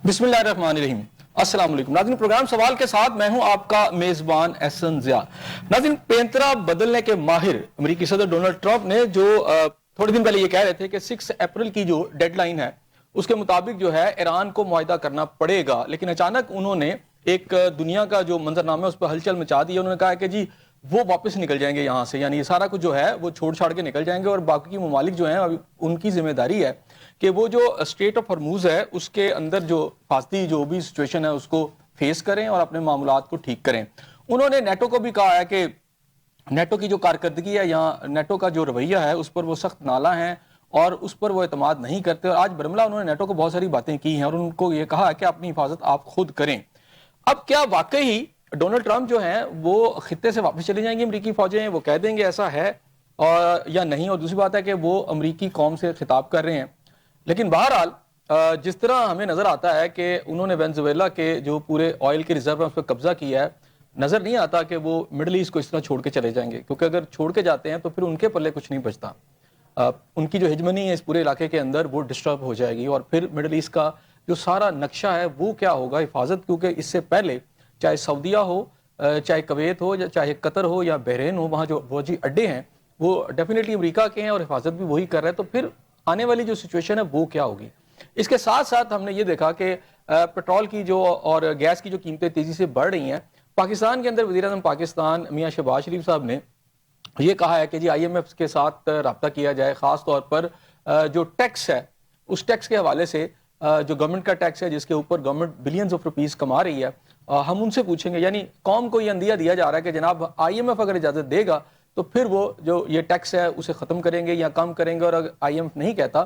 بسم اللہ الرحمن الرحیم. السلام علیکم ناظرین. پروگرام سوال کے ساتھ میں ہوں آپ کا میزبان احسن ضیاء. ناظرین, پینترا بدلنے کے ماہر امریکی صدر ڈونلڈ ٹرمپ نے جو تھوڑے دن پہلے یہ کہہ رہے تھے کہ 6 اپریل کی جو ڈیڈ لائن ہے اس کے مطابق جو ہے ایران کو معاہدہ کرنا پڑے گا, لیکن اچانک انہوں نے ایک دنیا کا جو منظرنامہ ہے اس پہ ہلچل مچا دی. انہوں نے کہا کہ جی وہ واپس نکل جائیں گے یہاں سے, یعنی یہ سارا کچھ جو ہے وہ چھوڑ چھاڑ کے نکل جائیں گے, اور باقی ممالک جو ہیں ابھی ان کی ذمہ داری ہے کہ وہ جو اسٹریٹ آف ہرموز ہے اس کے اندر جو حفاظتی جو بھی سچویشن ہے اس کو فیس کریں اور اپنے معاملات کو ٹھیک کریں. انہوں نے نیٹو کو بھی کہا ہے کہ نیٹو کی جو کارکردگی ہے یا نیٹو کا جو رویہ ہے اس پر وہ سخت نالاں ہیں اور اس پر وہ اعتماد نہیں کرتے, اور آج برملا انہوں نے نیٹو کو بہت ساری باتیں کی ہیں اور ان کو یہ کہا کہ اپنی حفاظت آپ خود کریں. اب کیا واقعی ڈونلڈ ٹرمپ جو ہیں وہ خطے سے واپس چلی جائیں گی امریکی فوجیں, وہ کہہ دیں گے ایسا ہے اور یا نہیں, اور دوسری بات ہے کہ وہ امریکی قوم سے خطاب کر رہے ہیں. لیکن بہرحال جس طرح ہمیں نظر آتا ہے کہ انہوں نے وینزویلا کے جو پورے آئل کے ریزرو اس پر قبضہ کیا ہے, نظر نہیں آتا کہ وہ مڈل ایسٹ کو اس طرح چھوڑ کے چلے جائیں گے, کیونکہ اگر چھوڑ کے جاتے ہیں تو پھر ان کے پلے کچھ نہیں بچتا. ان کی جو ہیجمنی ہے اس پورے علاقے کے اندر وہ ڈسٹرب ہو جائے گی, اور پھر مڈل ایسٹ کا جو سارا نقشہ ہے وہ کیا ہوگا حفاظت, کیونکہ اس سے پہلے چاہے سعودیہ ہو, چاہے کویت ہو, چاہے قطر ہو یا بحرین ہو, وہاں جو فوجی اڈے ہیں وہ ڈیفینیٹلی امریکہ کے ہیں اور حفاظت بھی وہی کر رہے ہیں, تو پھر آنے والی جو سچویشن ہے وہ کیا ہوگی. اس کے ساتھ ساتھ ہم نے یہ دیکھا کہ پیٹرول کی جو اور گیس کی جو قیمتیں تیزی سے بڑھ رہی ہیں. پاکستان کے اندر وزیر اعظم پاکستان میاں شہباز شریف صاحب نے یہ کہا ہے کہ جی آئی ایم ایف کے ساتھ رابطہ کیا جائے, خاص طور پر جو ٹیکس ہے اس ٹیکس کے حوالے سے, جو گورنمنٹ کا ٹیکس ہے جس کے اوپر گورنمنٹ بلینز آف روپیز کما رہی ہے, ہم ان سے پوچھیں گے. یعنی قوم کو یہ اندیہ دیا جا رہا ہے کہ جناب آئی ایم ایف اگر اجازت دے گا تو پھر وہ جو یہ ٹیکس ہے اسے ختم کریں گے یا کم کریں گے, اور اگر آئی ایم ایف نہیں کہتا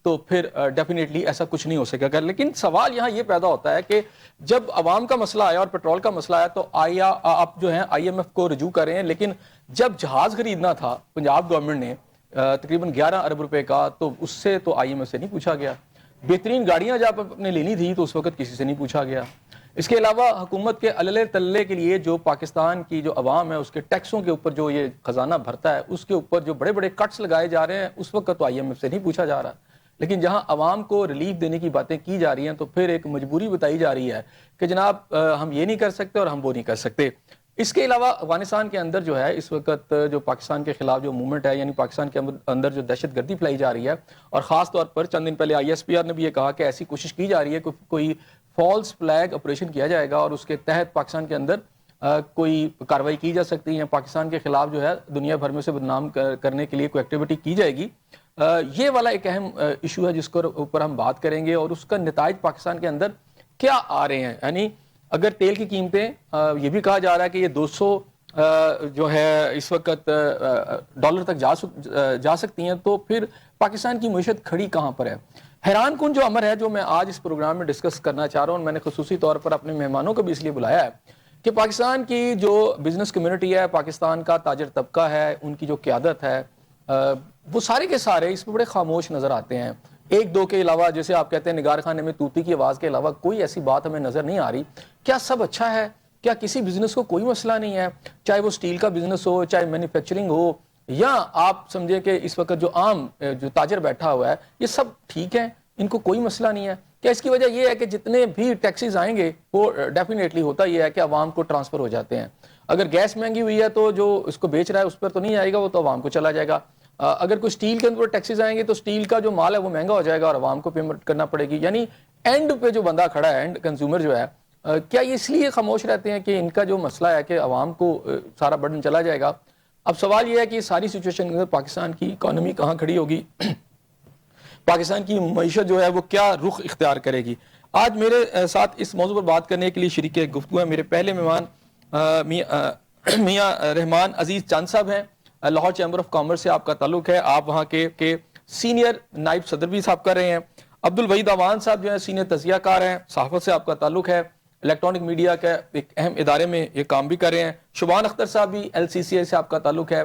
تو پھر ڈیفینیٹلی ایسا کچھ نہیں ہو سکے گا. لیکن سوال یہاں یہ پیدا ہوتا ہے کہ جب عوام کا مسئلہ آیا اور پیٹرول کا مسئلہ آیا تو آپ جو ہیں آئی ایم ایف کو رجوع کر رہے ہیں, لیکن جب جہاز خریدنا تھا پنجاب گورنمنٹ نے تقریباً 11 ارب روپے کا, تو اس سے تو آئی ایم ایف سے نہیں پوچھا گیا. بہترین گاڑیاں جب آپ نے لینی تھی تو اس وقت کسی سے نہیں پوچھا گیا. اس کے علاوہ حکومت کے اللے تلے کے لیے جو پاکستان کی جو عوام ہے اس کے ٹیکسوں کے اوپر جو یہ خزانہ بھرتا ہے اس کے اوپر جو بڑے بڑے کٹس لگائے جا رہے ہیں اس وقت تو آئی ایم ایف سے نہیں پوچھا جا رہا. لیکن جہاں عوام کو ریلیف دینے کی باتیں کی جا رہی ہیں تو پھر ایک مجبوری بتائی جا رہی ہے کہ جناب ہم یہ نہیں کر سکتے اور ہم وہ نہیں کر سکتے. اس کے علاوہ افغانستان کے اندر جو ہے اس وقت جو پاکستان کے خلاف جو موومنٹ ہے, یعنی پاکستان کے اندر جو دہشت گردی پھیلائی جا رہی ہے, اور خاص طور پر چند دن پہلے آئی ایس پی آر نے بھی یہ کہا کہ ایسی کوشش کی جا رہی ہے کہ کوئی فالس فلیگ آپریشن کیا جائے گا اور اس کے تحت پاکستان کے اندر کوئی کاروائی کی جا سکتی ہے, پاکستان کے خلاف جو ہے دنیا بھر میں سے بدنام کرنے کے لیے کوئی ایکٹیویٹی کی جائے گی. یہ والا ایک اہم ایشو ہے جس کے اوپر ہم بات کریں گے, اور اس کا نتائج پاکستان کے اندر کیا آ رہے ہیں. یعنی اگر تیل کی قیمتیں یہ بھی کہا جا رہا ہے کہ یہ 200 جو ہے اس وقت ڈالر تک جا سکتی ہیں, تو پھر پاکستان کی معیشت کھڑی کہاں پر ہے. حیران کن جو امر ہے جو میں آج اس پروگرام میں ڈسکس کرنا چاہ رہا ہوں, میں نے خصوصی طور پر اپنے مہمانوں کو بھی اس لیے بلایا ہے کہ پاکستان کی جو بزنس کمیونٹی ہے, پاکستان کا تاجر طبقہ ہے, ان کی جو قیادت ہے, وہ سارے کے سارے اس پہ بڑے خاموش نظر آتے ہیں. ایک دو کے علاوہ, جیسے آپ کہتے ہیں نگار خانے میں طوطی کی آواز کے علاوہ کوئی ایسی بات ہمیں نظر نہیں آ رہی. کیا سب اچھا ہے؟ کیا کسی بزنس کو کوئی مسئلہ نہیں ہے, چاہے وہ سٹیل کا بزنس ہو, چاہے مینوفیکچرنگ ہو, یا آپ سمجھیں کہ اس وقت جو عام جو تاجر بیٹھا ہوا ہے یہ سب ٹھیک ہیں, ان کو کوئی مسئلہ نہیں ہے؟ کیا اس کی وجہ یہ ہے کہ جتنے بھی ٹیکسز آئیں گے وہ ڈیفینیٹلی ہوتا یہ ہے کہ عوام کو ٹرانسفر ہو جاتے ہیں. اگر گیس مہنگی ہوئی ہے تو جو اس کو بیچ رہا ہے اس پر تو نہیں آئے گا, وہ تو عوام کو چلا جائے گا. اگر کوئی سٹیل کے اندر ٹیکسز آئیں گے تو سٹیل کا جو مال ہے وہ مہنگا ہو جائے گا اور عوام کو پیمنٹ کرنا پڑے گی. یعنی اینڈ پہ جو بندہ کھڑا ہے, اینڈ کنزیومر جو ہے, کیا یہ اس لیے خاموش رہتے ہیں کہ ان کا جو مسئلہ ہے کہ عوام کو سارا برڈن چلا جائے گا. اب سوال یہ ہے کہ ساری سچویشن کے اندر پاکستان کی اکانومی کہاں کھڑی ہوگی, پاکستان کی معیشت جو ہے وہ کیا رخ اختیار کرے گی. آج میرے ساتھ اس موضوع پر بات کرنے کے لیے شریک گفتگو ہے میرے پہلے مہمان میاں رحمان عزیز چاند صاحب ہیں. لاہور چیمبر آف کامرس سے آپ کا تعلق ہے, آپ وہاں کے سینئر نائب صدر بھی صاحب کر رہے ہیں. عبدالوحید اعوان صاحب جو ہیں سینئر تجزیہ کار ہیں, صحافت سے آپ کا تعلق ہے, الیکٹرانک میڈیا کے ایک اہم ادارے میں یہ کام بھی کر رہے ہیں. شبان اختر صاحب بھی ایل سی سی اے سے آپ کا تعلق ہے,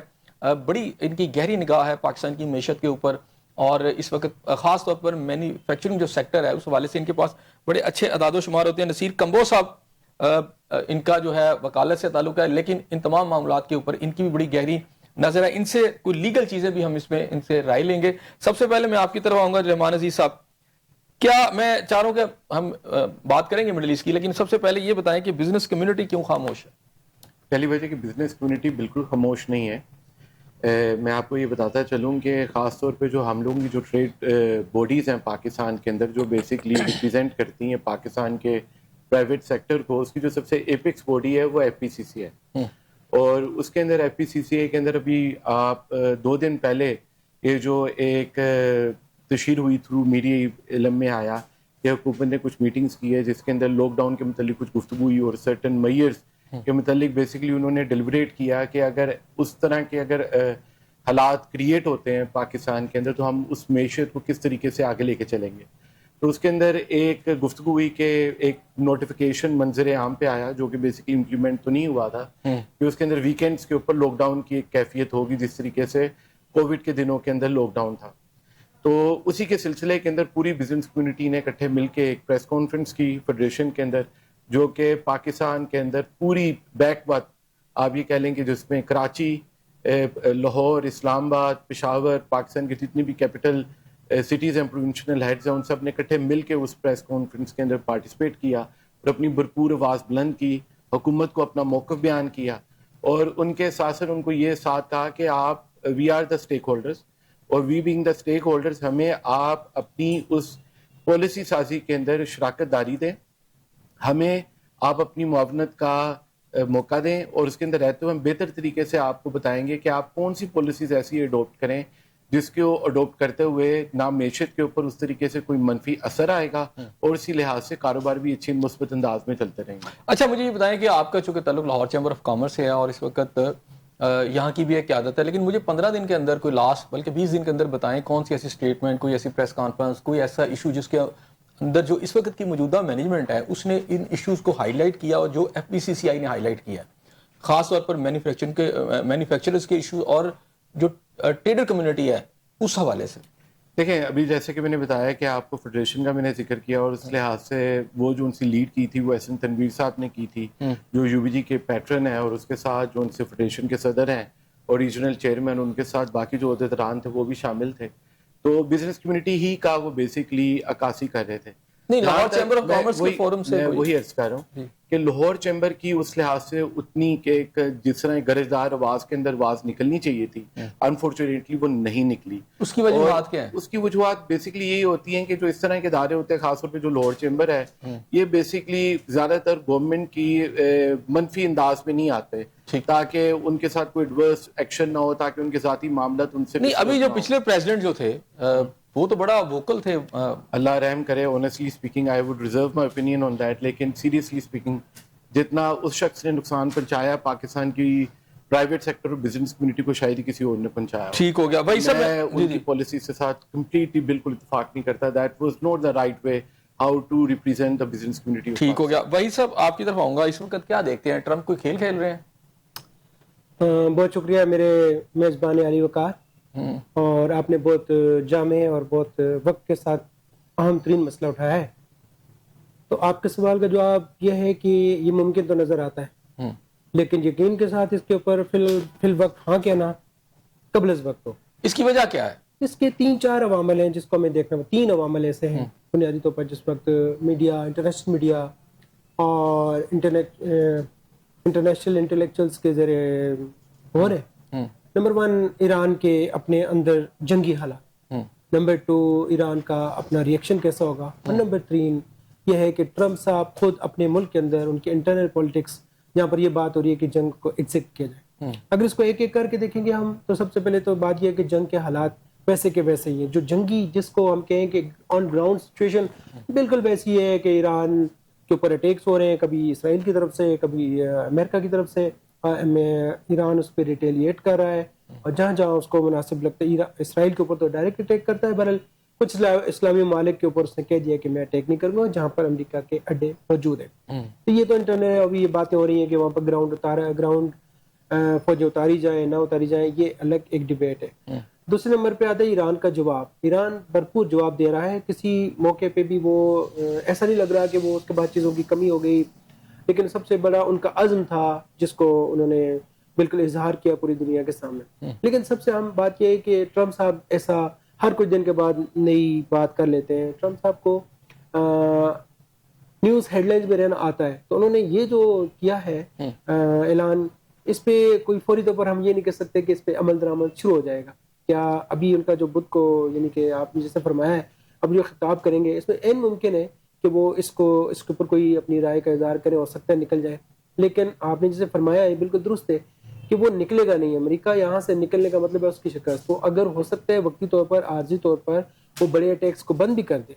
بڑی ان کی گہری نگاہ ہے پاکستان کی معیشت کے اوپر, اور اس وقت خاص طور پر مینوفیکچرنگ جو سیکٹر ہے اس حوالے سے ان کے پاس بڑے اچھے اعداد و شمار ہوتے ہیں. نصیر کمبو صاحب ان کا جو ہے وکالت سے تعلق ہے, لیکن ان تمام معاملات کے اوپر ان کی بھی بڑی گہری نظر ہے. ان سے کوئی لیگل چیزیں بھی ہم اس میں ان سے رائے لیں گے. سب سے پہلے میں آپ کی طرف آؤں گا رحمان عزیز صاحب, کیا میں چاہ رہا ہوں کہ ہم بات کریں گے مڈل ایسٹ کی، لیکن سب سے پہلے یہ بتائیں کہ بزنس کمیونٹی کیوں خاموش ہے؟ پہلی وجہ کہ بزنس کمیونٹی بالکل خاموش نہیں ہے. میں آپ کو یہ بتاتا چلوں کہ خاص طور پہ جو ہم لوگوں کی جو ٹریڈ باڈیز ہیں پاکستان کے اندر، جو بیسکلی ریپرزینٹ کرتی ہیں پاکستان کے پرائیویٹ سیکٹر کو، اس کی جو سب سے ایپکس باڈی ہے وہ ایف پی سی سی ہے. اور اس کے اندر ایف پی سی سی اے کے اندر ابھی آپ 2 دن پہلے یہ جو ایک تشہیر ہوئی تھرو میڈیا علم میں آیا کہ حکومت نے کچھ میٹنگز کی ہے جس کے اندر لاک ڈاؤن کے متعلق کچھ گفتگو ہوئی، اور سرٹن میئرز کے متعلق بیسکلی انہوں نے ڈیلیبریٹ کیا کہ اگر اس طرح کے حالات کریٹ ہوتے ہیں پاکستان کے اندر تو ہم اس معیشت کو کس طریقے سے آگے لے کے چلیں گے. تو اس کے اندر ایک گفتگو ہوئی کہ ایک نوٹیفیکیشن منظر عام پہ آیا جو کہ بیسکلی امپلیمنٹ تو نہیں ہوا تھا، کہ اس کے اندر ویکینڈز کے اوپر لاک ڈاؤن کی ایک کیفیت ہوگی جس طریقے سے کووڈ کے دنوں کے اندر لاک ڈاؤن تھا. تو اسی کے سلسلے کے اندر پوری بزنس کمیونٹی نے اکٹھے مل کے ایک پریس کانفرنس کی فیڈریشن کے اندر، جو کہ پاکستان کے اندر پوری بیک بات آپ یہ کہہ لیں کہ جس میں کراچی، لاہور، اسلام آباد، پشاور، پاکستان کی جتنی بھی کیپٹل سٹیز ہیں، پروونشنل ہیڈز ہیں، ان سب نے اکٹھے مل کے اس پریس کانفرنس کے اندر پارٹیسپیٹ کیا اور اپنی بھرپور آواز بلند کی، حکومت کو اپنا موقف بیان کیا، اور ان کے ساتھ ساتھ ان کو یہ ساتھ کہا کہ آپ we are the stakeholders, اور we being the stakeholders ہمیں آپ اپنی اس پالیسی سازی کے اندر شراکت داری دیں، ہمیں آپ اپنی معاونت کا موقع دیں، اور اس کے اندر رہتے ہوئے ہم بہتر طریقے سے آپ کو بتائیں گے کہ آپ کون سی پالیسیز ایسی اڈاپٹ کریں جس کو اڈاپٹ کرتے ہوئے نہ معیشت کے اوپر اس طریقے سے کوئی منفی اثر آئے گا اور اسی لحاظ سے کاروبار بھی اچھی مثبت انداز میں چلتے رہیں گے. اچھا مجھے یہ بتائیں کہ آپ کا چونکہ تعلق لاہور چیمبر آف کامرس سے ہے اور اس وقت یہاں کی بھی ایک قیادت ہے، لیکن مجھے 15 دن کے اندر کوئی لاسٹ بلکہ 20 دن کے اندر بتائیں کون سی ایسی اسٹیٹمنٹ، کوئی ایسی پریس کانفرنس، کوئی ایسا ایشو جس کے اندر جو اس وقت کی موجودہ مینجمنٹ ہے اس نے ان ایشوز کو ہائی لائٹ کیا اور جو ایف پی سی سی آئی نے ہائی لائٹ کیا ہے، خاص طور پر مینوفیکچررز کے ایشو اور جو ٹریڈر کمیونٹی ہے اس حوالے سے. دیکھیں ابھی جیسے کہ میں نے بتایا کہ آپ کو فیڈریشن کا میں نے ذکر کیا، اور اس لحاظ سے وہ جو ان سے لیڈ کی تھی وہ احسن تنویر صاحب نے کی تھی، جو یو بی جی کے پیٹرن ہیں، اور اس کے ساتھ جو ان سے فیڈریشن کے صدر ہیں اور ریجنل چیئرمین، ان کے ساتھ باقی جو عہدیداران تھے وہ بھی شامل تھے. تو بزنس کمیونٹی ہی کا وہ بیسکلی عکاسی کر رہے تھے. نہیں، لاہور چیمبر آف کامرس کے فورم سے میں وہی عرض کر رہا ہوں کہ لاہور چیمبر کی اس لحاظ سے اتنی کہ جس طرح گرجدار آواز کے اندر آواز نکلنی چاہیے تھی، انفارچونیٹلی وہ نہیں نکلی. اس کی وجوہات کیا ہیں؟ اس کی وجوہات بیسکلی یہی ہوتی ہیں کہ جو اس طرح کے ادارے ہوتے ہیں، خاص طور پہ جو لاہور چیمبر ہے، یہ بیسکلی زیادہ تر گورنمنٹ کی منفی انداز میں نہیں آتے تاکہ ان کے ساتھ کوئی ایڈورس ایکشن نہ ہو، تاکہ ان کے ذاتی معاملات ان سے نہیں. ابھی جو پچھلے پریزیڈنٹ جو تھے وہ تو بڑا ووکل تھے. اللہ رحم کرے. Honestly speaking I would reserve my opinion on that, لیکن سیریسلی اسپیکنگ جتنا اس شخص نے نقصان پہنچایا پاکستان کی پرائیویٹ سیکٹر اور بزنس کمیونٹی کو شاید ہی کسی اور نے پہنچایا. ٹھیک ہو گیا وہی سب. میں ان کی پالیسی سے ساتھ کمپلیٹلی بالکل اتفاق نہیں کرتا. That was not the right way how to represent the business community. ٹھیک ہو گیا وہی سب. آپ کی طرف آؤں گا. اس وقت کیا دیکھتے ہیں؟ ٹرمپ کوئی کھیل کھیل رہے ہیں؟ بہت شکریہ میرے میزبان علی وقار، اور آپ نے بہت جامع اور بہت وقت کے ساتھ اہم ترین مسئلہ اٹھایا ہے. تو آپ کے سوال کا جواب یہ ہے کہ یہ ممکن تو نظر آتا ہے، لیکن یقین کے ساتھ اس کے اوپر فی الوقت ہاں کہنا قبل از وقت ہو. اس کی وجہ کیا ہے؟ اس کے 3-4 عوامل ہیں جس کو ہمیں دیکھنا ہے. 3 عوامل ایسے ہیں بنیادی طور پر جس وقت میڈیا، انٹرنیشنل میڈیا اور انٹرنیشنل انٹلیکچوئلس کے ذریعے ہو رہے ہیں. نمبر 1 ایران کے اپنے اندر جنگی حالات، نمبر 2 ایران کا اپنا ریئیکشن کیسا ہوگا، اور نمبر 3 یہ ہے کہ ٹرمپ صاحب خود اپنے ملک کے اندر ان کے انٹرنل پولیٹکس جہاں پر یہ بات ہو رہی ہے کہ جنگ کو ایگزٹ کیا جائے. اگر اس کو ایک ایک کر کے دیکھیں گے ہم تو سب سے پہلے تو بات یہ ہے کہ جنگ کے حالات ویسے کے ویسے ہی ہیں. جو جنگی جس کو ہم کہیں کہ آن گراؤنڈ سچویشن بالکل ویسی ہے کہ ایران کے اوپر اٹیکس ہو رہے ہیں، کبھی اسرائیل کی طرف سے، کبھی امریکہ کی طرف سے. ایران اس پہ ریٹیلیٹ کر رہا ہے، اور جہاں جہاں اس کو مناسب لگتا ہے اسرائیل کے اوپر تو ڈائریکٹ اٹیک کرتا ہے. بہرحال کچھ اسلامی ممالک کے اوپر اس نے کہہ دیا کہ میں اٹیک نہیں کروں گا جہاں پر امریکہ کے اڈے موجود ہیں. تو یہ تو انٹرنیٹ ابھی یہ باتیں ہو رہی ہیں کہ وہاں پر گراؤنڈ فوجیں اتاری جائیں نہ اتاری جائیں، یہ الگ ایک ڈیبیٹ ہے. دوسرے نمبر پہ آتا ہے ایران کا جواب. ایران بھرپور جواب دے رہا ہے. کسی موقع پہ بھی وہ ایسا نہیں لگ رہا کہ وہ اس کے بعد چیزوں کی کمی ہو گئی، لیکن سب سے بڑا ان کا عزم تھا جس کو انہوں نے بالکل اظہار کیا پوری دنیا کے سامنے. لیکن سب سے اہم بات یہ ہے کہ ٹرمپ صاحب ایسا ہر کچھ دن کے بعد نئی بات کر لیتے ہیں. ٹرمپ صاحب کو نیوز ہیڈ لائنز میں رہنا آتا ہے. تو انہوں نے یہ جو کیا ہے اعلان, اس پہ کوئی فوری طور پر ہم یہ نہیں کہہ سکتے کہ اس پہ عمل درآمد شروع ہو جائے گا. کیا ابھی ان کا جو بدھ کو, یعنی کہ آپ نے جیسے فرمایا ہے, اب جو خطاب کریں گے اس میں عین ممکن ہے کہ وہ اس کے اوپر کوئی اپنی رائے کا اظہار کرے, ہو سکتا ہے نکل جائے. لیکن آپ نے جیسے فرمایا ہے بالکل درست ہے کہ وہ نکلے گا نہیں. امریکہ یہاں سے نکلنے کا مطلب ہے اس کی شکست. تو اگر ہو سکتا ہے وقتی طور پر, عارضی طور پر وہ بڑے اٹیکس کو بند بھی کر دے,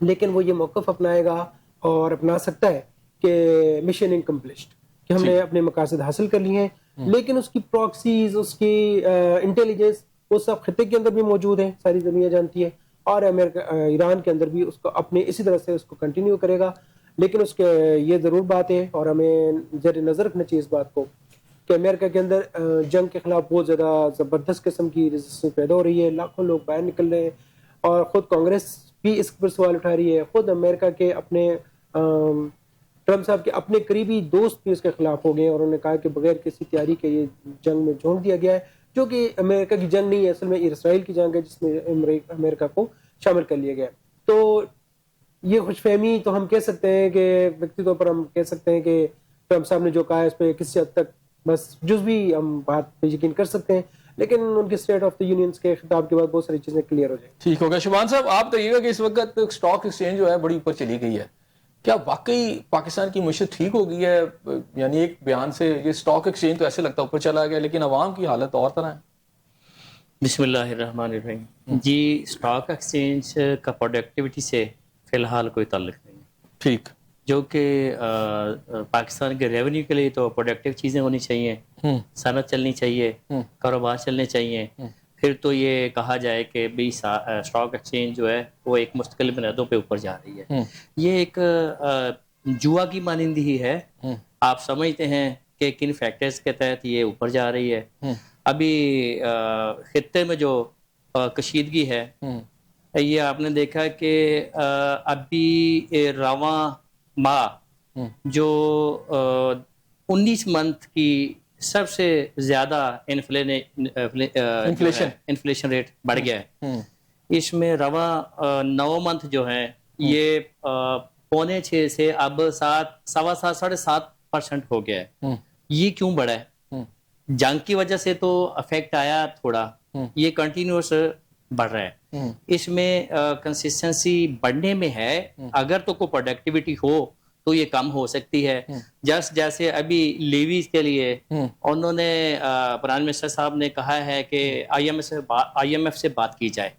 لیکن وہ یہ موقف اپنائے گا اور اپنا سکتا ہے کہ مشن انکمپلشڈ, کہ ہم نے اپنے مقاصد حاصل کر لیے ہیں. لیکن اس کی پراکسیز, اس کی انٹیلیجنس وہ سب خطے کے اندر بھی موجود ہیں, ساری دنیا جانتی ہے. اور امریکہ, ایران کے اندر بھی اس کو اپنے اسی طرح سے اس کو کنٹینیو کرے گا. لیکن اس کے یہ ضرور بات ہے, اور ہمیں زیر نظر رکھنا چاہیے اس بات کو, کہ امریکہ کے اندر جنگ کے خلاف بہت زیادہ زبردست قسم کی ریزسٹنس پیدا ہو رہی ہے. لاکھوں لوگ باہر نکل رہے ہیں, اور خود کانگریس بھی اس پر سوال اٹھا رہی ہے. خود امریکہ کے اپنے ٹرمپ صاحب کے اپنے قریبی دوست بھی اس کے خلاف ہو گئے, اور انہوں نے کہا کہ بغیر کسی تیاری کے یہ جنگ میں جھونک دیا گیا ہے, جو کہ امریکہ کی جنگ نہیں ہے, اصل میں اسرائیل کی جنگ ہے جس میں امریکہ کو شامل کر لیا گیا. تو یہ خوش فہمی تو ہم کہہ سکتے ہیں کہ وقتی طور پر ہم کہہ سکتے ہیں کہ ٹرمپ صاحب نے جو کہا ہے اس پہ کسی حد تک بس جزوی ہم بات پہ یقین کر سکتے ہیں, لیکن ان کے اسٹیٹ آف دی یونینز کے خطاب کے بعد بہت ساری چیزیں کلیئر ہو جائیں. ٹھیک ہوگا. شبان صاحب آپ کہیے گا کہ اس وقت اسٹاک ایکسچینج جو ہے بڑی اوپر چلی گئی ہے, کیا واقعی پاکستان کی معیشت ٹھیک ہو گئی ہے؟ یعنی ایک بیان سے یہ اسٹاک ایکسچینج تو ایسے لگتا ہے اوپر چلا گیا, لیکن عوام کی حالت اور طرح ہے. بسم اللہ الرحمن الرحیم. جی, اسٹاک ایکسچینج کا پروڈکٹیوٹی سے فی الحال کوئی تعلق نہیں ہے. ٹھیک, جو کہ پاکستان کے ریونیو کے لیے تو پروڈکٹیو چیزیں ہونی چاہیے, صنعت چلنی چاہیے, کاروبار چلنے چاہیے. پھر تو یہ کہا جائے کہ بھی اسٹاک ایکسچینج جو ہے وہ ایک مستقل بنیادوں پہ اوپر جا رہی ہے. یہ ایک جوا کی مانندی ہی ہے. آپ سمجھتے ہیں کہ کن فیکٹرز کے تحت یہ اوپر جا رہی ہے. ابھی خطے میں جو کشیدگی ہے, یہ آپ نے دیکھا کہ ابھی رواں ماہ جو 19 منتھ کی سب سے زیادہ انفلیشن ریٹ بڑھ گیا ہے. اس میں رواں 9 منتھ جو ہیں یہ 6.25 سے اب 7.25-7.5% ہو گیا ہے. یہ کیوں بڑھا ہے؟ جنگ کی وجہ سے تو افیکٹ آیا تھوڑا, یہ کنٹینیوس بڑھ رہا ہے. اس میں کنسسٹنسی بڑھنے میں ہے. اگر تو کوئی پروڈکٹیوٹی ہو تو یہ کم ہو سکتی ہے. جیسے ابھی لیویز کے لیے انہوں نے پرائم منسٹر صاحب نے کہا ہے کہ آئی ایم ایف سے بات کی جائے.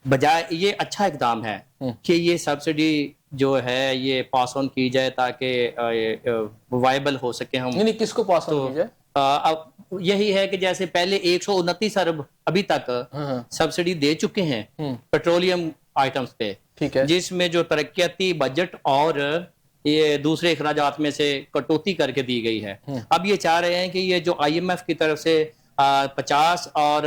بجائے یہ اچھا اقدام ہے کہ یہ سبسڈی جو ہے یہ پاس آن کی جائے تاکہ وائبل ہو سکے ہم. یعنی کس کو پاس آن کی جائے؟ اب یہی ہے کہ جیسے پہلے 129 ارب ابھی تک سبسڈی دے چکے ہیں پیٹرولیم آئٹمز پہ, جس میں جو ترقیاتی بجٹ اور یہ دوسرے اخراجات میں سے کٹوتی کر کے دی گئی ہے. اب یہ چاہ رہے ہیں کہ یہ جو آئی ایم ایف کی طرف سے 50 اور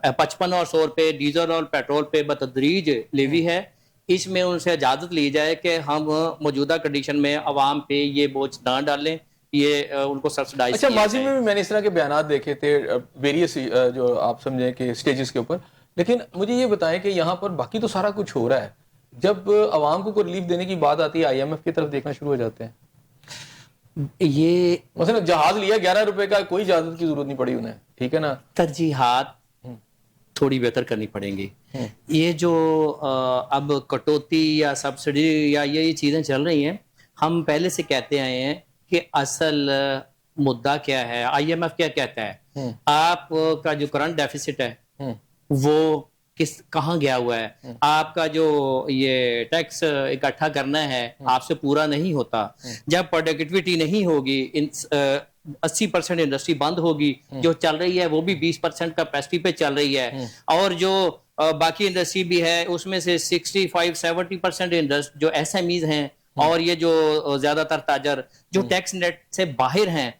55 اور 100 روپے ڈیزل اور پیٹرول پہ بتدریج لیوی ہے, اس میں ان سے اجازت لی جائے کہ ہم موجودہ کنڈیشن میں عوام پہ یہ بوجھ نہ ڈالیں, یہ ان کو سبسڈائز. اچھا, ماضی میں بھی میں نے اس طرح کے بیانات دیکھے تھے ویریس جو آپ سمجھیں کہ سٹیجز کے اوپر, لیکن مجھے یہ بتائیں کہ یہاں پر باقی تو سارا کچھ ہو رہا ہے, جب عوام کو کوئی ریلیف دینے کی بات آتی ہے آئی ایم ایف کی طرف دیکھنا شروع ہو جاتے ہیں. یہ مثلا جہاز لیا 11 روپے کا, کوئی اجازت کی ضرورت نہیں پڑی انہیں, ٹھیک ہے نا. ترجیحات تھوڑی بہتر کرنی پڑیں گی. یہ جو اب کٹوتی یا سبسڈی یا یہ چیزیں چل رہی ہیں, ہم پہلے سے کہتے آئے ہیں کہ اصل مدعا کیا ہے, آئی ایم ایف کیا کہتا ہے, آپ کا جو کرنٹ ڈیفیسٹ ہے وہ کہاں گیا ہوا ہے, آپ کا جو یہ ٹیکس اکٹھا کرنا ہے آپ سے پورا نہیں ہوتا, جب پروڈکٹیوٹی نہیں ہوگی 80% انڈسٹری بند ہوگی, جو چل رہی ہے وہ بھی 20% کیپیسٹی پہ چل رہی ہے, اور جو باقی انڈسٹری بھی ہے اس میں سے 65-70% جو ایس ایم ایز ہیں اور یہ جو زیادہ تر تاجر جو ٹیکس نیٹ سے باہر ہیں,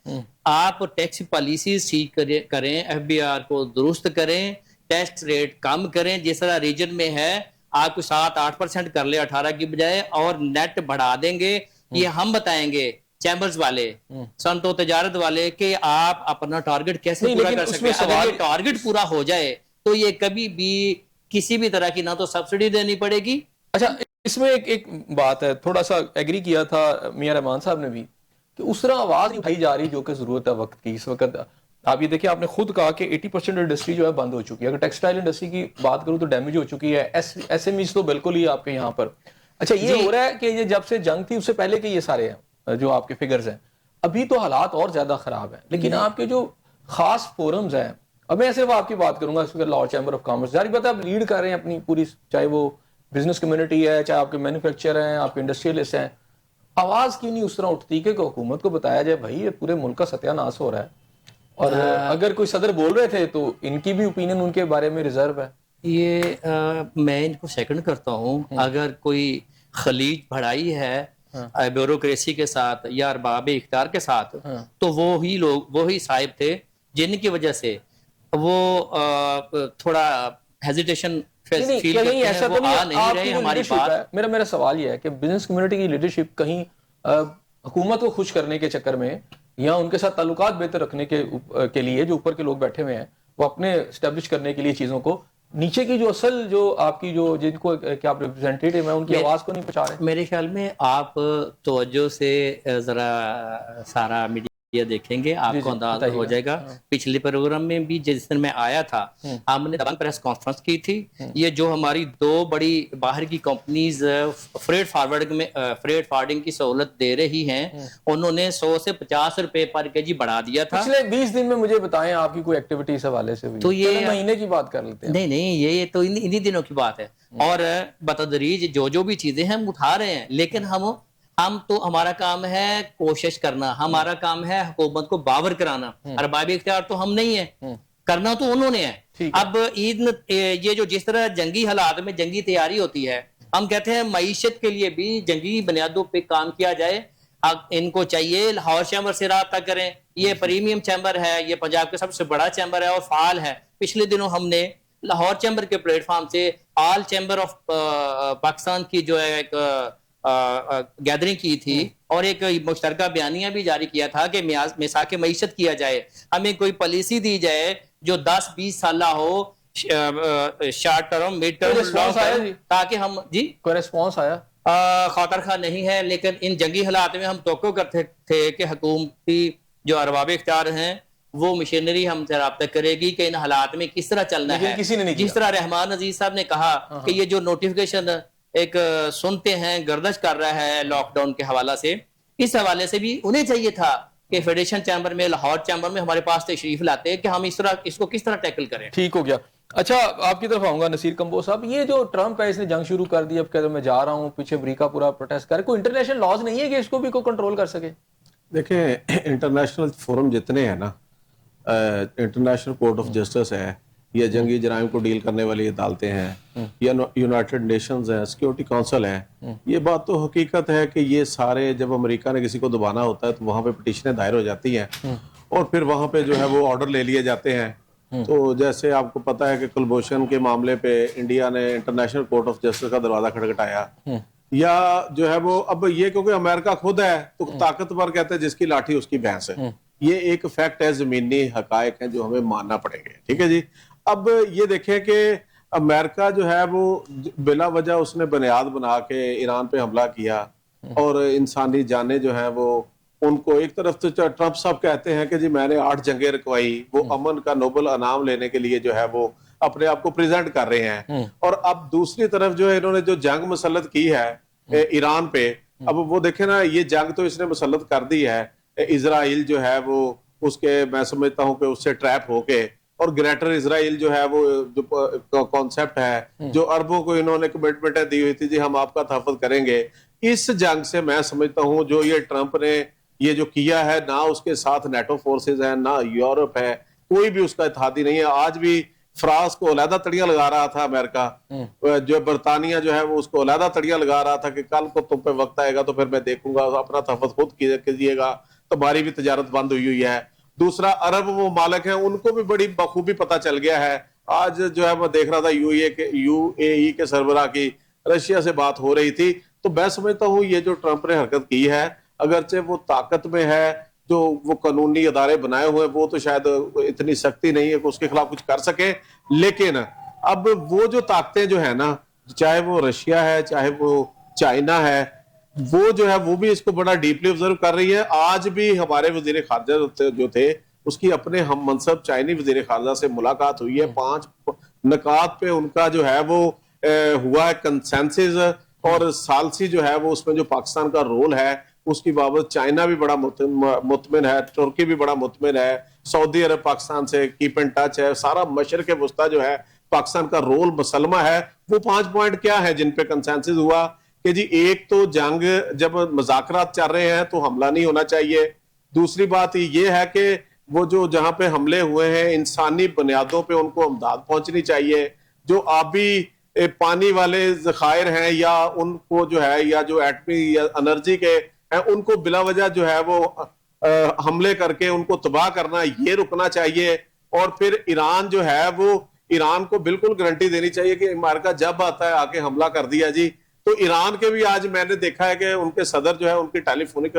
آپ ٹیکس پالیسیز ٹھیک کریں, ایف بی آر کو درست کریں, ٹیکس ریٹ کم کریں. جس طرح ریجن میں ہے آپ کو 7-8% کر لے 18 کی بجائے, اور نیٹ بڑھا دیں گے. یہ ہم بتائیں گے چیمبرز والے, صنعت و تجارت والے, کہ آپ اپنا ٹارگٹ کیسے پورا کر سکتے ہیں. اگر یہ ٹارگٹ پورا ہو جائے تو یہ کبھی بھی کسی بھی طرح کی نہ تو سبسڈی دینی پڑے گی اچھا اس میں ایک بات ہے, تھوڑا سا ایگری کیا تھا میاں رحمان صاحب نے بھی کہ اس طرح آواز نہیں اٹھائی جا رہی جو کہ ضرورت ہے وقت کی. اس وقت آپ یہ دیکھیں, آپ نے خود کہا کہ 80% انڈسٹری جو ہے بند ہو چکی ہے. اگر ٹیکسٹائل انڈسٹری کی بات کروں تو ڈیمیج ہو چکی ہے, ایس ایم ایز تو بالکل ہی آپ کے یہاں پر. اچھا یہ ہو رہا ہے کہ یہ جب سے جنگ تھی اس سے پہلے کے یہ سارے ہیں جو آپ کے فگرز ہیں, ابھی تو حالات اور زیادہ خراب ہیں, لیکن آپ کے جو خاص فورمز ہیں, اب میں صرف آپ کی بات کروں گا, اس وقت لاہور چیمبر آف کامرس, ظاہر بات ہے آپ لیڈ کر رہے ہیں اپنی پوری, چاہے وہ بزنس کمیونٹی ہے, چاہے آپ کے مینوفیکچر ہیں, آپ کے انڈسٹریلسٹ ہیں, آواز کیوں نہیں اس طرح اٹھتی کہ حکومت کو بتایا جائے بھائی یہ پورے ملک کا ستیہ ناش ہو رہا ہے, اور اگر کوئی صدر بول رہے تھے تو ان کی بھی اوپینین ان کے بارے میں ریزرو ہے. یہ میں ان کو سیکنڈ کرتا ہوں. اگر کوئی خلیج بڑھائی ہے بیوروکریسی کے ساتھ یا ارباب اختیار کے ساتھ, تو وہی لوگ, وہی صاحب تھے جن کی وجہ سے وہ تھوڑا ہیزیٹیشن فیل کرتے ہیں, وہ آ نہیں رہے ہماری بات. میرا سوال یہ ہے کہ بزنس کمیونٹی کی لیڈرشپ کہیں حکومت کو خوش کرنے کے چکر میں یا ان کے ساتھ تعلقات بہتر رکھنے کے لیے جو اوپر کے لوگ بیٹھے ہوئے ہیں وہ اپنے اسٹیبلش کرنے کے لیے چیزوں کو, نیچے کی جو اصل جو آپ کی جو جن کو کہ آپ ریپرزینٹیٹیو ہیں ان کی آواز کو نہیں پہنچا رہے؟ میرے خیال میں آپ توجہ سے ذرا سارا میڈیا دیکھیں گے, آپ کو اندازہ ہو جائے گا. پچھلے پروگرام میں بھی جس دن میں آیا تھا ہم نے دبنگ پریس کانفرنس کی تھی. یہ جو ہماری دو بڑی باہر کی کمپنیز فریٹ فارورڈنگ کی سہولت دے رہی ہیں, انہوں نے 100 سے 50 روپے پر کے جی بڑھا دیا تھا. پچھلے 20 دن میں مجھے بتائیں آپ کی کوئی ایکٹیویٹی اس حوالے سے ہوئی؟ تو یہ مہینے کی بات کر لیتے ہیں. نہیں, یہ تو انہی دنوں کی بات ہے. اور بتدریج جو بھی چیزیں ہم اٹھا رہے ہیں, لیکن ہم تو ہمارا کام ہے کوشش کرنا, ہمارا کام ہے حکومت کو باور کرانا. ارباب اختیار تو ہم نہیں ہیں, کرنا تو انہوں نے ہے. اب عید یہ جو جس طرح جنگی حالات میں جنگی تیاری ہوتی ہے, ہم کہتے ہیں معیشت کے لیے بھی جنگی بنیادوں پہ کام کیا جائے. اب ان کو چاہیے لاہور چیمبر سے رابطہ کریں, یہ پریمیم چیمبر ہے, یہ پنجاب کا سب سے بڑا چیمبر ہے اور فعال ہے. پچھلے دنوں ہم نے لاہور چیمبر کے پلیٹ فارم سے آل چیمبر آف پاکستان کی جو ہے ایک گیدرنگ کی تھی اور ایک مشترکہ بیانیہ بھی جاری کیا تھا کہ میثاق معیشت کیا جائے. ہمیں کوئی پالیسی دی جائے جو 10-20 سالہ ہو, short term, mid term, long term, تاکہ ہم کوئی ریسپانس آیا؟ خاطر خواہ نہیں ہے, لیکن ان جنگی حالات میں ہم توقع کرتے تھے کہ حکومتی جو ارباب اختیار ہیں وہ مشینری ہم سے رابطہ کرے گی کہ ان حالات میں کس طرح چلنا ہے. جس طرح رحمان عزیز صاحب نے کہا کہ یہ جو نوٹیفیکیشن ایک سنتے ہیں گردش کر رہا ہے لاک ڈاؤن کے حوالہ سے, اس حوالے سے بھی انہیں چاہیے تھا کہ فیڈریشن چیمبر میں, لاہور چیمبر میں ہمارے پاس تشریف لاتے کہ ہم اس کو کس طرح ٹیکل کریں. ٹھیک ہو گیا. اچھا آپ کی طرف آؤں گا نصیر کمبوز صاحب, یہ جو ٹرمپ ہے اس نے جنگ شروع کر دی, اب کہتے میں جا رہا ہوں, پیچھے امریکہ پورا پروٹیسٹ کر, کوئی انٹرنیشنل لاز نہیں ہے کہ اس کو بھی کوئی کنٹرول کر سکے؟ دیکھیں انٹرنیشنل فورم جتنے ہیں نا, انٹرنیشنل کورٹ آف جسٹس ہے, یا جنگی جرائم کو ڈیل کرنے والی عدالتیں ہیں, یا یونائٹڈ نیشنز ہیں, سیکیورٹی کونسل ہے, یہ بات تو حقیقت ہے کہ یہ سارے جب امریکہ نے کسی کو دبانا ہوتا ہے تو وہاں پہ پٹیشنیں دائر ہو جاتی ہیں اور پھر وہاں پہ جو ہے وہ آرڈر لے لیے جاتے ہیں. تو جیسے آپ کو پتا ہے کہ کلبھوشن کے معاملے پہ انڈیا نے انٹرنیشنل کورٹ آف جسٹس کا دروازہ کھٹکھٹایا, یا جو ہے وہ اب یہ کیونکہ امریکہ خود ہے تو طاقتور کہتے ہیں جس کی لاٹھی اس کی بھینس ہے. یہ ایک فیکٹ ہے, زمینی حقائق ہیں جو ہمیں ماننا پڑیں گے. ٹھیک ہے جی. اب یہ دیکھیں کہ امریکہ جو ہے وہ بلا وجہ اس نے بنیاد بنا کے ایران پہ حملہ کیا اور انسانی جانیں جو ہیں وہ ان کو, ایک طرف تو ٹرمپ صاحب کہتے ہیں کہ جی میں نے 8 جنگیں رکوائی, وہ امن کا نوبل انعام لینے کے لیے جو ہے وہ اپنے آپ کو پریزنٹ کر رہے ہیں, اور اب دوسری طرف جو ہے انہوں نے جو جنگ مسلط کی ہے ایران پہ, اب وہ دیکھیں نا یہ جنگ تو اس نے مسلط کر دی ہے. اسرائیل جو ہے وہ اس کے, میں سمجھتا ہوں کہ اس سے ٹریپ ہو کے, اور گریٹر اسرائیل جو ہے وہ جو کانسیپٹ ہے جو عربوں کو انہوں نے کمٹمنٹیں دی ہوئی تھی جی ہم آپ کا تحفظ کریں گے, اس جنگ سے میں سمجھتا ہوں جو یہ ٹرمپ نے یہ جو کیا ہے, نہ اس کے ساتھ نیٹو فورسز ہیں, نہ یورپ ہے, کوئی بھی اس کا اتحادی نہیں ہے. آج بھی فرانس کو علیحدہ تڑیاں لگا رہا تھا امریکہ, جو برطانیہ جو ہے وہ اس کو علیحدہ تڑیاں لگا رہا تھا کہ کل کو تم پہ وقت آئے گا تو پھر میں دیکھوں گا, اپنا تحفظ خود کیجیے گا, تمہاری بھی تجارت بند ہوئی ہے. دوسرا عرب وہ مالک ہیں ان کو بھی بڑی بخوبی پتہ چل گیا ہے. آج جو ہے میں دیکھ رہا تھا یو اے ای کے سربراہ کی رشیا سے بات ہو رہی تھی, تو میں سمجھتا ہوں یہ جو ٹرمپ نے حرکت کی ہے, اگرچہ وہ طاقت میں ہے, جو وہ قانونی ادارے بنائے ہوئے وہ تو شاید اتنی سختی نہیں ہے کہ اس کے خلاف کچھ کر سکے, لیکن اب وہ جو طاقتیں جو ہے نا چاہے وہ رشیا ہے چاہے وہ چائنا ہے, وہ جو ہے وہ بھی اس کو بڑا ڈیپلی آبزرو کر رہی ہے. آج بھی ہمارے وزیر خارجہ جو تھے اس کی اپنے ہم منصب چائنی وزیر خارجہ سے ملاقات ہوئی ہے. 5 نکات پہ ان کا جو ہے وہ ہوا ہے کنسنسس, اور ثالثی جو ہے وہ اس میں جو پاکستان کا رول ہے اس کی بابت چائنا بھی بڑا مطمئن ہے, ترکی بھی بڑا مطمئن ہے, سعودی عرب پاکستان سے کیپ ان ٹچ ہے, سارا مشرق وسطیٰ جو ہے پاکستان کا رول مسلمہ ہے. وہ 5 پوائنٹ کیا ہے جن پہ کنسنسس ہوا کہ جی ایک تو جنگ جب مذاکرات چل رہے ہیں تو حملہ نہیں ہونا چاہیے. دوسری بات یہ ہے کہ وہ جو جہاں پہ حملے ہوئے ہیں انسانی بنیادوں پہ ان کو امداد پہنچنی چاہیے. جو آبی پانی والے ذخائر ہیں یا ان کو جو ہے یا جو ایٹمی یا انرجی کے ہیں ان کو بلا وجہ جو ہے وہ حملے کر کے ان کو تباہ کرنا یہ رکنا چاہیے. اور پھر ایران جو ہے وہ ایران کو بالکل گارنٹی دینی چاہیے کہ امریکہ جب آتا ہے آ کے حملہ کر دیا جی. تو ایران کے بھی آج میں نے دیکھا ہے کہ ان کے صدر جو ہے ان کی ٹیلی فونک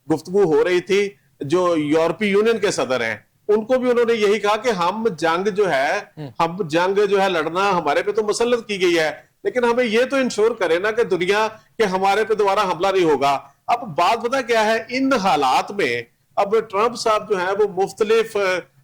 گفتگو ہو رہی تھی, جو یورپی یونین کے صدر ہیں ان کو بھی انہوں نے یہی کہا کہ ہم جنگ جو ہے لڑنا ہمارے پہ تو مسلط کی گئی ہے, لیکن ہمیں یہ تو انشور کرے نا کہ دنیا کہ ہمارے پہ دوبارہ حملہ نہیں ہوگا. اب بات پتہ کیا ہے, ان حالات میں اب ٹرمپ صاحب جو ہے وہ مختلف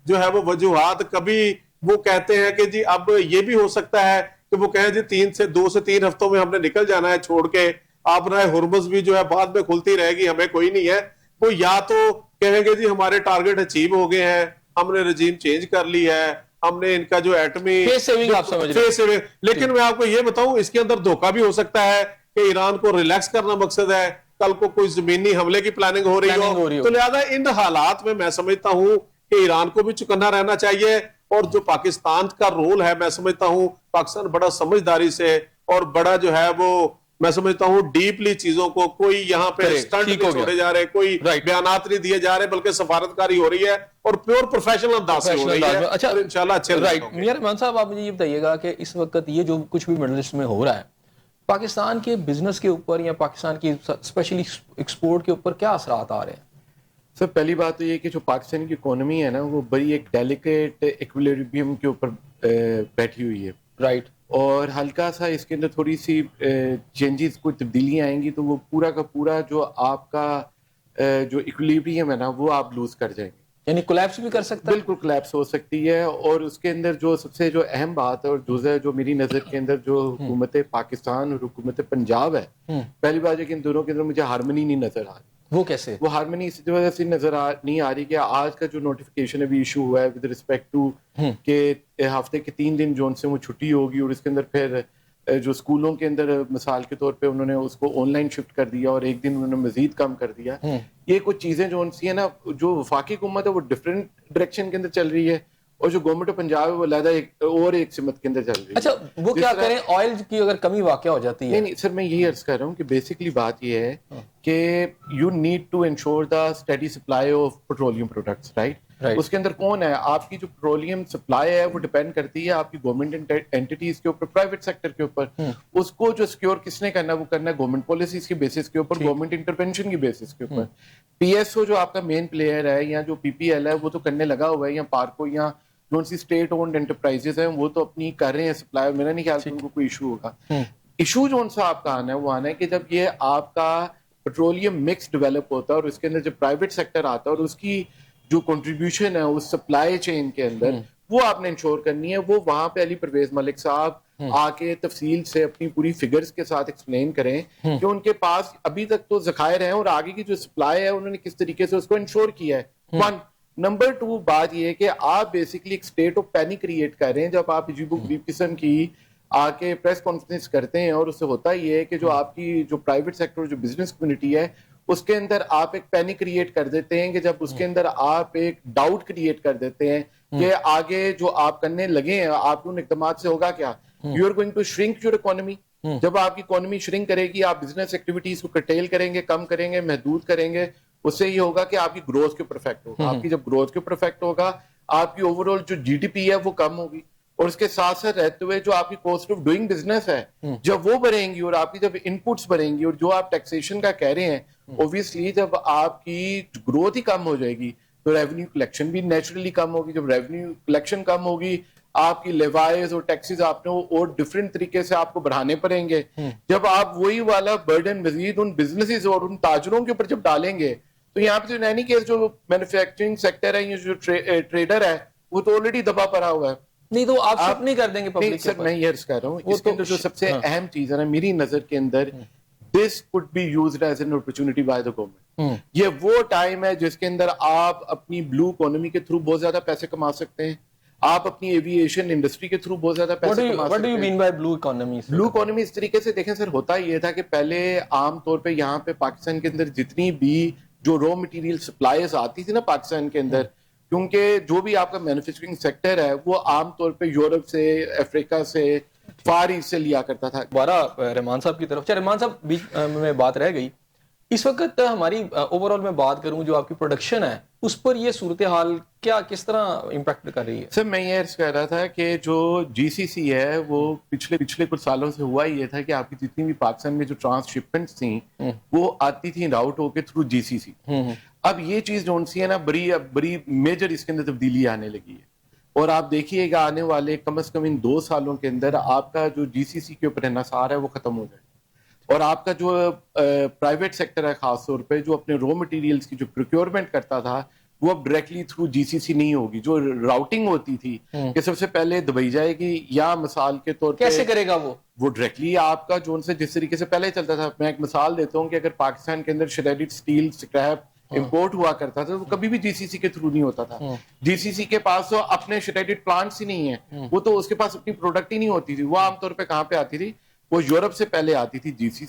جو ہے وہ وجوہات, کبھی وہ کہتے ہیں کہ جی اب یہ بھی ہو سکتا ہے کہ وہ کہیں جی 2 سے 3 ہفتوں میں ہم نے نکل جانا ہے چھوڑ کے, آپ رائے ہرمز بھی جو ہے بعد میں کھلتی رہے گی, ہمیں کوئی نہیں ہے. وہ یا تو کہیں گے جی ہمارے ٹارگٹ اچیو ہو گئے ہیں, ہم نے رجیم چینج کر لی ہے, ہم نے ان کا جو ایٹمی فیس سیونگ آپ سمجھ رہے ہیں. لیکن میں آپ کو یہ بتاؤں اس کے اندر دھوکہ بھی ہو سکتا ہے کہ ایران کو ریلیکس کرنا مقصد ہے, کل کو کوئی زمینی حملے کی پلاننگ ہو رہی ہو. تو لہذا ان حالات میں سمجھتا ہوں کہ ایران کو بھی چکنا رہنا چاہیے, اور جو پاکستان کا رول ہے میں سمجھتا ہوں پاکستان بڑا سمجھداری سے اور بڑا جو ہے وہ میں سمجھتا ہوں ڈیپلی چیزوں کو, کوئی یہاں پہ سٹنٹ نہیں چھوڑے جا رہے, کوئی بیانات نہیں دیے جا رہے, بلکہ سفارتکاری ہو رہی ہے اور پیور پروفیشنل انداز سے ہو رہی ہے. اچھا اور انشاءاللہ اچھے رائٹ. میاں رحمان صاحب آپ مجھے یہ بتائیے گا کہ اس وقت یہ جو کچھ بھی مڈل ایسٹ میں ہو رہا ہے پاکستان کے بزنس کے اوپر یا پاکستان کی اسپیشلی ایکسپورٹ کے اوپر کیا اثرات آ رہے ہیں؟ سر پہلی بات تو یہ کہ جو پاکستان کی اکانومی ہے نا وہ بڑی ایک ڈیلیکیٹ ایکویلبریم کے اوپر بیٹھی ہوئی ہے. رائٹ. اور ہلکا سا اس کے اندر تھوڑی سی چینجز کوئی تبدیلیاں آئیں گی تو وہ پورا کا پورا جو آپ کا جو ایکویلبریم ہے نا وہ آپ لوز کر جائیں گے, یعنی کولیپس بھی کر سکتا ہے. بالکل کولیپس ہو سکتی ہے. اور اس کے اندر جو سب سے جو اہم بات ہے اور جزء جو میری نظر کے اندر جو حکومت پاکستان اور حکومت پنجاب ہے, پہلی بات ہے کہ ان دونوں کے اندر مجھے ہارمنی نہیں نظر آ رہی. وہ کیسے؟ وہ ہارمنی اس وجہ سے نظر نہیں آ رہی کہ آج کا جو نوٹیفیکیشن ابھی ایشو ہوا ہے ود رسپیکٹ ٹو کہ ہفتے کے 3 دن جو ان سے وہ چھٹی ہوگی, اور اس کے اندر پھر جو اسکولوں کے اندر مثال کے طور پہ انہوں نے اس کو آن لائن شفٹ کر دیا اور 1 دن انہوں نے مزید کم کر دیا. یہ کچھ چیزیں جو ان سی ہیں نا, جو وفاقی حکومت ہے وہ ڈفرینٹ ڈائریکشن کے اندر چل رہی ہے, اور جو گورنمنٹ آف پنجاب ہے وہ علیحدہ ایک سمت کے اندر چل رہی ہے. اچھا وہ کیا کریں آئل کی اگر کمی واقع ہو جاتی ہے؟ نہیں سر, میں یہی عرض کر رہا ہوں کہ بیسکلی بات یہ ہے کہ you need to ensure the steady supply of petroleum products, right. اس کے اندر کون ہے آپ کی جو پیٹرولیم سپلائی ہے وہ ڈیپینڈ کرتی ہے آپ کی گورنمنٹ اینٹیز کے اوپر, پرائیویٹ سیکٹر کے اوپر. اس کو جو سیکیور کس نے کرنا ہے وہ کرنا ہے گورنمنٹ پالیسیز کی بیسس کے اوپر, گورنمنٹ انٹرونشن کی بیسس کے اوپر. پی ایس او جو آپ کا مین پلیئر ہے یا جو پی پی ایل ہے وہ تو کرنے لگا ہوا ہے, یا پارکو یا جو سی اسٹیٹ اونڈ انٹرپرائزز ہیں وہ تو اپنی کر رہے ہیں سپلائی, میرا نہیں خیال سے ان کو کوئی ایشو ہوگا. ایشو جو ان سے آپ کا آنا ہے وہ آنا ہے کہ جب یہ آپ کا پیٹرولیم مکس ڈیولپ ہوتا ہے اور اس کے اندر جب پرائیویٹ سیکٹر آتا ہے اور اس کی جو کنٹریبیوشن ہے اس سپلائی چین کے اندر وہ آپ نے انشور کرنی ہے. وہ وہاں پہ علی پرویز ملک صاحب آ کے تفصیل سے اپنی پوری فگرز کے ساتھ ایکسپلین کریں کہ ان کے پاس ابھی تک تو ذخائر ہیں اور آگے کی جو سپلائی ہے انہوں نے کس طریقے سے اس کو انشور کیا ہے. 1 نمبر 2 بات یہ ہے کہ آپ بیسکلی ایک اسٹیٹ آف پینک کریٹ کر رہے ہیں جب آپ عجیب و غریب قسم کی آ کے پریس کانفرنس کرتے ہیں, اور اس سے ہوتا یہ ہے کہ جو آپ کی جو پرائیویٹ سیکٹر جو بزنس کمیونٹی ہے اس کے اندر آپ ایک پینک کریٹ کر دیتے ہیں کہ جب اس کے اندر آپ ایک ڈاؤٹ کریٹ کر دیتے ہیں کہ آگے جو آپ کرنے لگے ہیں آپ ان اقدامات سے ہوگا کیا. You are going to shrink your economy. جب آپ کی اکانومی شرنک کرے گی آپ بزنس ایکٹیویٹیز کو کرٹیل کریں گے, کم کریں گے, محدود کریں گے, اس سے یہ ہوگا کہ آپ کی گروتھ کے اوپر افیکٹ ہوگا. آپ کی جب گروتھ کے اوپر افیکٹ ہوگا آپ کی اوور آل جو جی ڈی پی ہے وہ کم ہوگی, اور اس کے ساتھ ساتھ رہتے ہوئے جو آپ کی کاسٹ آف ڈوئنگ بزنس ہے جب وہ بڑھیں گی اور آپ کی جب ان پٹس بڑھیں گی اور جو آپ ٹیکسیشن کا کہہ رہے ہیں اوبیسلی جب آپ کی گروتھ ہی کم ہو جائے گی تو ریونیو کلیکشن بھی نیچرلی کم ہوگی. جب ریونیو کلیکشن کم ہوگی آپ کی لیوائز اور ٹیکسز آپ نے اور ڈفرینٹ طریقے سے آپ کو بڑھانے پڑیں گے. جب آپ وہی والا برڈن مزید ان بزنسز اور ان تاجروں کے اوپر جب ڈالیں گے تو یہاں پہ تو اینی کیس جو مینوفیکچرنگ سیکٹر ہے, یہ جو ٹریڈر ہے, وہ تو آلریڈی دبا پڑا ہوا ہے. نہیں تو آپ شپ نہیں کر دیں گے پبلک سر, میں یہ عرض کر رہا ہوں, اس کے اندر جو سب سے اہم چیز ہے نا میری نظر کے اندر, this could be used as an opportunity by the government. یہ وہ ٹائم ہے جس کے اندر آپ اپنی بلو اکانومی کے تھرو بہت زیادہ پیسے کما سکتے ہیں, آپ اپنی ایویشن انڈسٹری کے تھرو بہت زیادہ پیسے کما What do سکتے you ہیں. mean by blue economy? Blue economy اس طریقے سے دیکھیں سر, ہوتا یہ تھا کہ پہلے عام طور پہ یہاں پہ پاکستان کے اندر جتنی بھی جو را مٹیریل سپلائیز آتی تھی نا پاکستان کے اندر, کیونکہ جو بھی آپ کا مینوفیکچرنگ سیکٹر ہے وہ عام طور پہ یورپ سے, افریقہ سے, فار ایسٹ سے لیا کرتا تھا. دوبارہ رحمان صاحب کی طرف. اچھا رحمان صاحب, بیچ میں بات رہ گئی, اس وقت ہماری اوور آل میں بات کروں جو آپ کی پروڈکشن ہے اس پر یہ صورتحال کیا کس طرح امپیکٹ کر رہی ہے؟ سر میں یہ عرض کر رہا تھا کہ جو جی سی سی ہے وہ پچھلے کچھ سالوں سے ہوا یہ تھا کہ آپ کی جتنی بھی پاکستان میں جو ٹرانس شپمنٹس تھیں وہ آتی تھیں راؤٹ ہو کے تھرو جی سی سی. اب یہ چیز جو سی ہے نا بڑی میجر اس کے اندر تبدیلی آنے لگی ہے, اور آپ دیکھیے گا آنے والے کم از کم ان 2 سالوں کے اندر آپ کا جو جی سی سی کے اوپر انحصار ہے وہ ختم ہو جائے گا, اور آپ کا جو پرائیویٹ سیکٹر ہے خاص طور پہ جو اپنے رو مٹیریلز کی جو پروکیورمنٹ کرتا تھا وہ اب ڈائریکٹلی تھرو جی سی سی نہیں ہوگی. جو راؤٹنگ ہوتی تھی کہ سب سے پہلے دبئی جائے گی, یا مثال کے طور پہ کیسے کرے گا وہ ڈائریکٹلی آپ کا جو سے جس طریقے سے پہلے چلتا تھا. میں ایک مثال دیتا ہوں کہ اگر پاکستان کے اندر شریڈڈ اسٹیل اسکریپ امپورٹ ہوا کرتا تھا وہ کبھی بھی جی سی سی کے تھرو نہیں ہوتا تھا. جی سی سی کے پاس تو اپنے شریڈڈ پلانٹس ہی نہیں ہیں, وہ تو اس کے پاس اپنی پروڈکٹ ہی نہیں ہوتی تھی. وہ عام طور پہ کہاں پہ آتی تھی, وہ یورپ سے پہلے آتی تھی جی سی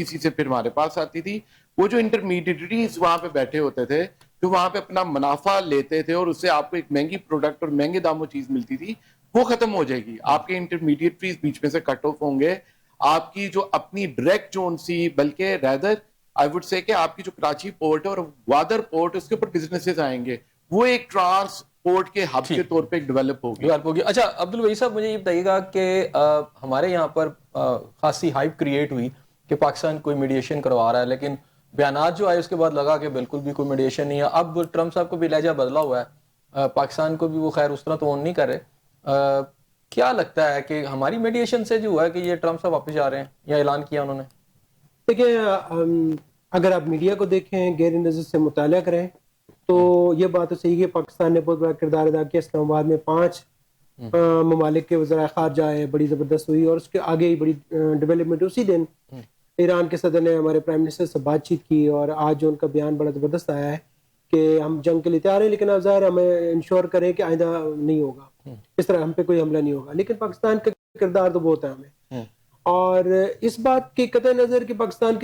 سی سے پھر ہمارے پاس آتی تھی. وہ جو انٹرمیڈیٹریز وہاں پہ بیٹھے ہوتے تھے جو وہاں پہ اپنا منافع لیتے تھے اور اس سے آپ کو ایک مہنگی پروڈکٹ اور مہنگے داموں چیز ملتی تھی, وہ ختم ہو جائے گی. آپ کے انٹرمیڈیٹریز بیچ میں سے کٹ آف ہوں گے. آپ کی جو اپنی ڈائریکٹ جو سی, بلکہ ریدر آئی وڈ سے کہ آپ کی جو کراچی پورٹ ہے اور وادر پورٹ, اس کے اوپر بزنسز آئیں گے, وہ ایک ٹرانسپورٹ کے ہب کے طور پہ ڈیولپ ہوگی. اچھا عبدالوہی صاحب, مجھے یہ بتائیے گا کہ ہمارے یہاں پر خاصی ہائپ کریٹ ہوئی کہ پاکستان کوئی میڈیشن کروا رہا ہے, لیکن بیانات جو آئے اس کے بعد لگا کہ بالکل بھی کوئی میڈیشن نہیں ہے. اب ٹرمپ صاحب کو بھی لہجہ بدلا ہوا ہے, پاکستان کو بھی وہ خیر اس طرح تو آن نہیں کر رہے. کیا لگتا ہے کہ ہماری میڈیشن سے جو ہوا ہے کہ یہ ٹرمپ صاحب واپس جا رہے ہیں یا اعلان کیا انہوں نے؟ دیکھیں, اگر آپ میڈیا کو دیکھیں, گہری نظر سے مطالعہ کریں تو یہ بات تو صحیح ہے پاکستان نے بہت بڑا کردار ادا کیا. اسلام آباد میں 5 ممالک کے وزراء خارجہ آئے, بڑی زبردست ہوئی, اور اس کے آگے ہی بڑی ڈیولپمنٹ. اسی دن ایران کے صدر نے ہمارے پرائم منسٹر سے بات چیت کی, اور آج جو ان کا بیان بڑا زبردست آیا ہے کہ ہم جنگ کے لیے تیار ہیں, لیکن اب ظاہر ہمیں انشور کریں کہ آئندہ نہیں ہوگا, اس طرح ہم پہ کوئی حملہ نہیں ہوگا. لیکن پاکستان کا کردار تو بہت ہے ہمیں, اور اس بات کی قطع نظر کہ پاکستان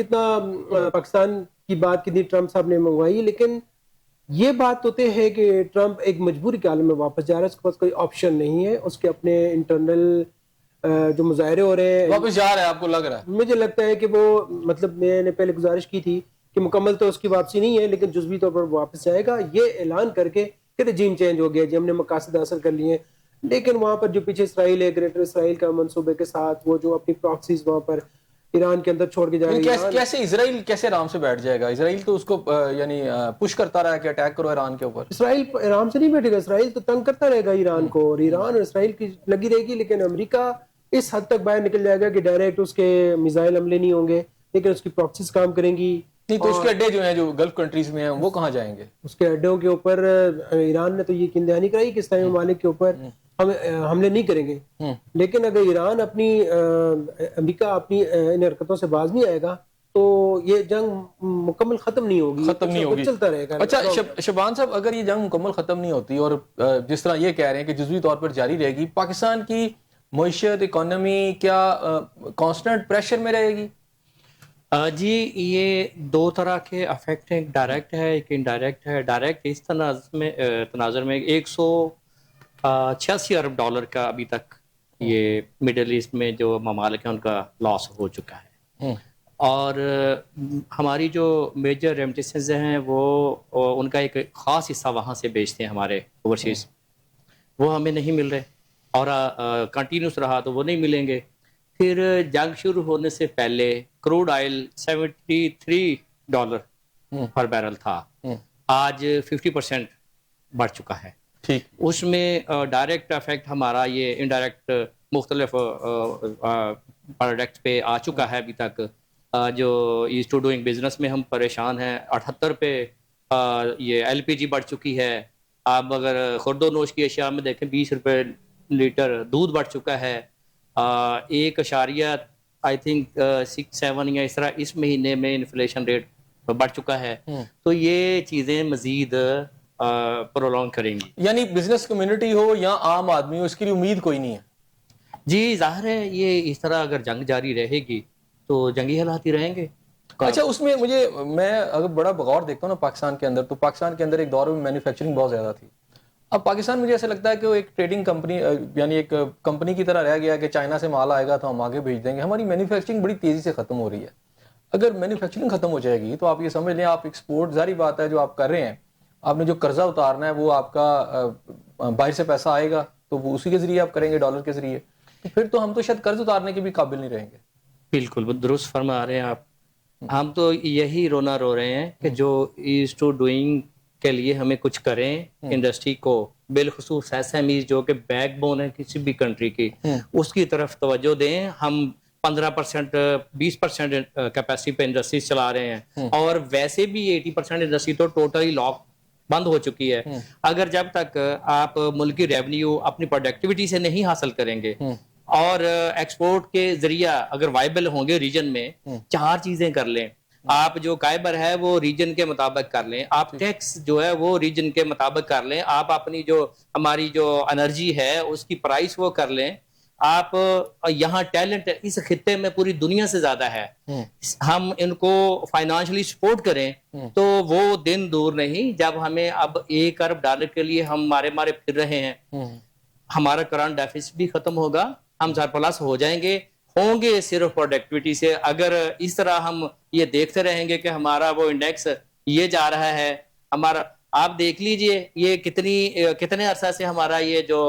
کی بات کتنی ٹرمپ صاحب نے منگوائی, لیکن یہ بات ہوتے ہے کہ ٹرمپ ایک مجبوری کے عالم میں واپس جا رہا ہے, اس کے پاس کوئی آپشن نہیں ہے. اس کے اپنے انٹرنل جو مظاہرے ہو رہے ہیں, واپس جا رہا ہے, آپ کو لگ رہا ہے؟ مجھے لگتا ہے کہ وہ مطلب میں نے پہلے گزارش کی تھی کہ مکمل تو اس کی واپسی نہیں ہے, لیکن جزوی طور پر واپس جائے گا, یہ اعلان کر کے کہ رجیم چینج ہو گیا جی, ہم نے مقاصد حاصل کر لیے. لیکن وہاں پر جو پیچھے اسرائیل ہے, گریٹر اسرائیل کا منصوبے کے ساتھ, وہ جو اپنی پراکسیز وہاں پر ایران کے اندر چھوڑ کے جا رہی ہے. کیسے اسرائیل کیسے آرام سے بیٹھ جائے گا؟ اسرائیل تو اس کو یعنی پش کرتا رہا کہ اٹیک کرو ایران کے اوپر. اسرائیل آرام سے نہیں بیٹھے گا, اسرائیل تو تنگ کرتا رہے گا ایران کو, اور ایران اور اسرائیل کی لگی رہے گی. لیکن امریکہ اس حد تک باہر نکل جائے گا کہ ڈائریکٹ اس کے میزائل حملے نہیں ہوں گے, لیکن اس کی پراکسیز کام کریں گی. نہیں تو اس کے اڈے جو ہیں جو گلف کنٹریز میں ہیں وہ کہاں جائیں گے؟ اس کے اڈوں کے اوپر ایران نے تو یہ یقین دہانی کرائی کہ اسلامی ممالک کے اوپر ہم حملے نہیں کریں گے. لیکن اگر ایران امریکہ اپنی ان حرکتوں سے باز نہیں آئے گا تو یہ جنگ مکمل ختم نہیں ہوگی, چلتا رہے گا. اچھا شبان صاحب, اگر یہ جنگ مکمل ختم نہیں ہوتی اور جس طرح یہ کہہ رہے ہیں کہ جزوی طور پر جاری رہے گی, پاکستان کی معیشت, اکانومی کیا کانسٹنٹ پریشر میں رہے گی؟ جی, یہ 2 طرح کے افیکٹ ہیں, ایک ڈائریکٹ ہے ایک انڈائریکٹ ہے. ڈائریکٹ اس تناظر میں 186 ارب ڈالر کا ابھی تک یہ مڈل ایسٹ میں جو ممالک ہیں ان کا لاس ہو چکا ہے, اور ہماری جو میجر ریمیٹنسز ہیں وہ ان کا ایک خاص حصہ وہاں سے بیچتے ہیں ہمارے اوورسیز, وہ ہمیں نہیں مل رہے, اور کنٹینیوس رہا تو وہ نہیں ملیں گے. پھر جنگ شروع ہونے سے پہلے کروڈ آئل $73 پر بیرل تھا, آج 50% بڑھ چکا ہے. ٹھیک. اس میں ڈائریکٹ افیکٹ ہمارا یہ انڈائریکٹ مختلف پروڈکٹس پہ آ چکا ہے ابھی تک. جو ایز ٹو ڈوئنگ بزنس میں ہم پریشان ہیں. 78 پہ یہ LPG بڑھ چکی ہے. آپ اگر خورد و نوش کی اشیاء میں دیکھیں 20 روپے لیٹر دودھ بڑھ چکا ہے. 1.0 آئی تھنک 6-7 یا اس طرح اس مہینے میں انفلیشن ریٹ بڑھ چکا ہے. تو یہ چیزیں مزید پرولونگ کریں گی. یعنی بزنس کمیونٹی ہو یا عام آدمی ہو, اس کی امید کوئی نہیں ہے. جی ظاہر ہے یہ اس طرح اگر جنگ جاری رہے گی تو جنگی حالات ہی رہیں گے. اچھا, اس میں میں اگر بڑا بغور دیکھتا ہوں نا پاکستان کے اندر, تو پاکستان کے اندر ایک دور میں مینوفیکچرنگ بہت زیادہ تھی. اب پاکستان مجھے ایسا لگتا ہے کہ وہ ایک ٹریڈنگ کمپنی یعنی ایک کمپنی کی طرح رہ گیا کہ چائنا سے مال آئے گا تو ہم آگے بھیج دیں گے. ہماری مینوفیکچرنگ بڑی تیزی سے ختم ہو رہی ہے. اگر مینوفیکچرنگ ختم ہو جائے گی تو آپ یہ سمجھ لیں آپ ایکسپورٹ, ظاہری بات ہے جو آپ کر رہے ہیں, آپ نے جو قرضہ اتارنا ہے وہ آپ کا باہر سے پیسہ آئے گا تو وہ اسی کے ذریعے آپ کریں گے, ڈالر کے ذریعے. تو پھر تو ہم تو شاید قرض اتارنے کے بھی قابل نہیں رہیں گے. بالکل درست فرما رہے ہیں آپ. ہم تو یہی رونا رو رہے ہیں کہ جو ایز ٹو ڈوئنگ کے لیے ہمیں کچھ کریں انڈسٹری کو, بالخصوص SMEs جو کہ بیک بون ہے کسی بھی کنٹری کی, اس کی طرف توجہ دیں. ہم 15% 20% کیپیسٹی پہ انڈسٹریز چلا رہے ہیں, اور ویسے بھی 80% انڈسٹری تو ٹوٹلی لاک بند ہو چکی ہے. اگر جب تک آپ ملکی ریونیو اپنی پروڈکٹیوٹی سے نہیں حاصل کریں گے اور ایکسپورٹ کے ذریعہ اگر وائبل ہوں گے ریجن میں, 4 چیزیں کر لیں. آپ جو قائبر ہے وہ ریجن کے مطابق کر لیں, آپ ٹیکس جو ہے وہ ریجن کے مطابق کر لیں, آپ اپنی جو ہماری جو انرجی ہے اس کی پرائس وہ کر لیں. آپ یہاں ٹیلنٹ اس خطے میں پوری دنیا سے زیادہ ہے, ہم ان کو فائنانشلی سپورٹ کریں تو وہ دن دور نہیں جب ہمیں اب $1 ارب کے لیے ہم مارے پھر رہے ہیں. ہمارا کرنٹ ڈیفیسٹ بھی ختم ہوگا, ہم سرپلس ہو جائیں گے, ہوں گے صرف پروڈکٹیوٹی سے. اگر اس طرح ہم یہ دیکھتے رہیں گے کہ ہمارا وہ انڈیکس یہ جا رہا ہے, ہمارا آپ دیکھ لیجئے یہ کتنے عرصہ سے ہمارا یہ جو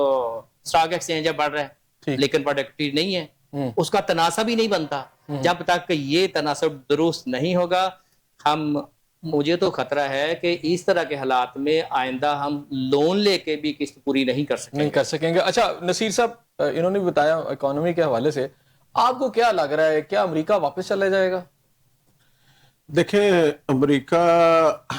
اسٹاک ایکسچینج ہے بڑھ رہا ہے, لیکن پروڈکٹیوٹی نہیں ہے, اس کا تناسب ہی نہیں بنتا. جب تک یہ تناسب درست نہیں ہوگا, مجھے تو خطرہ ہے کہ اس طرح کے حالات میں آئندہ ہم لون لے کے بھی قسط پوری نہیں کر سکیں گے. اچھا نصیر صاحب, انہوں نے بتایا اکانومی کے حوالے سے, آپ کو کیا لگ رہا ہے کیا امریکہ واپس چلا جائے گا؟ دیکھیں امریکہ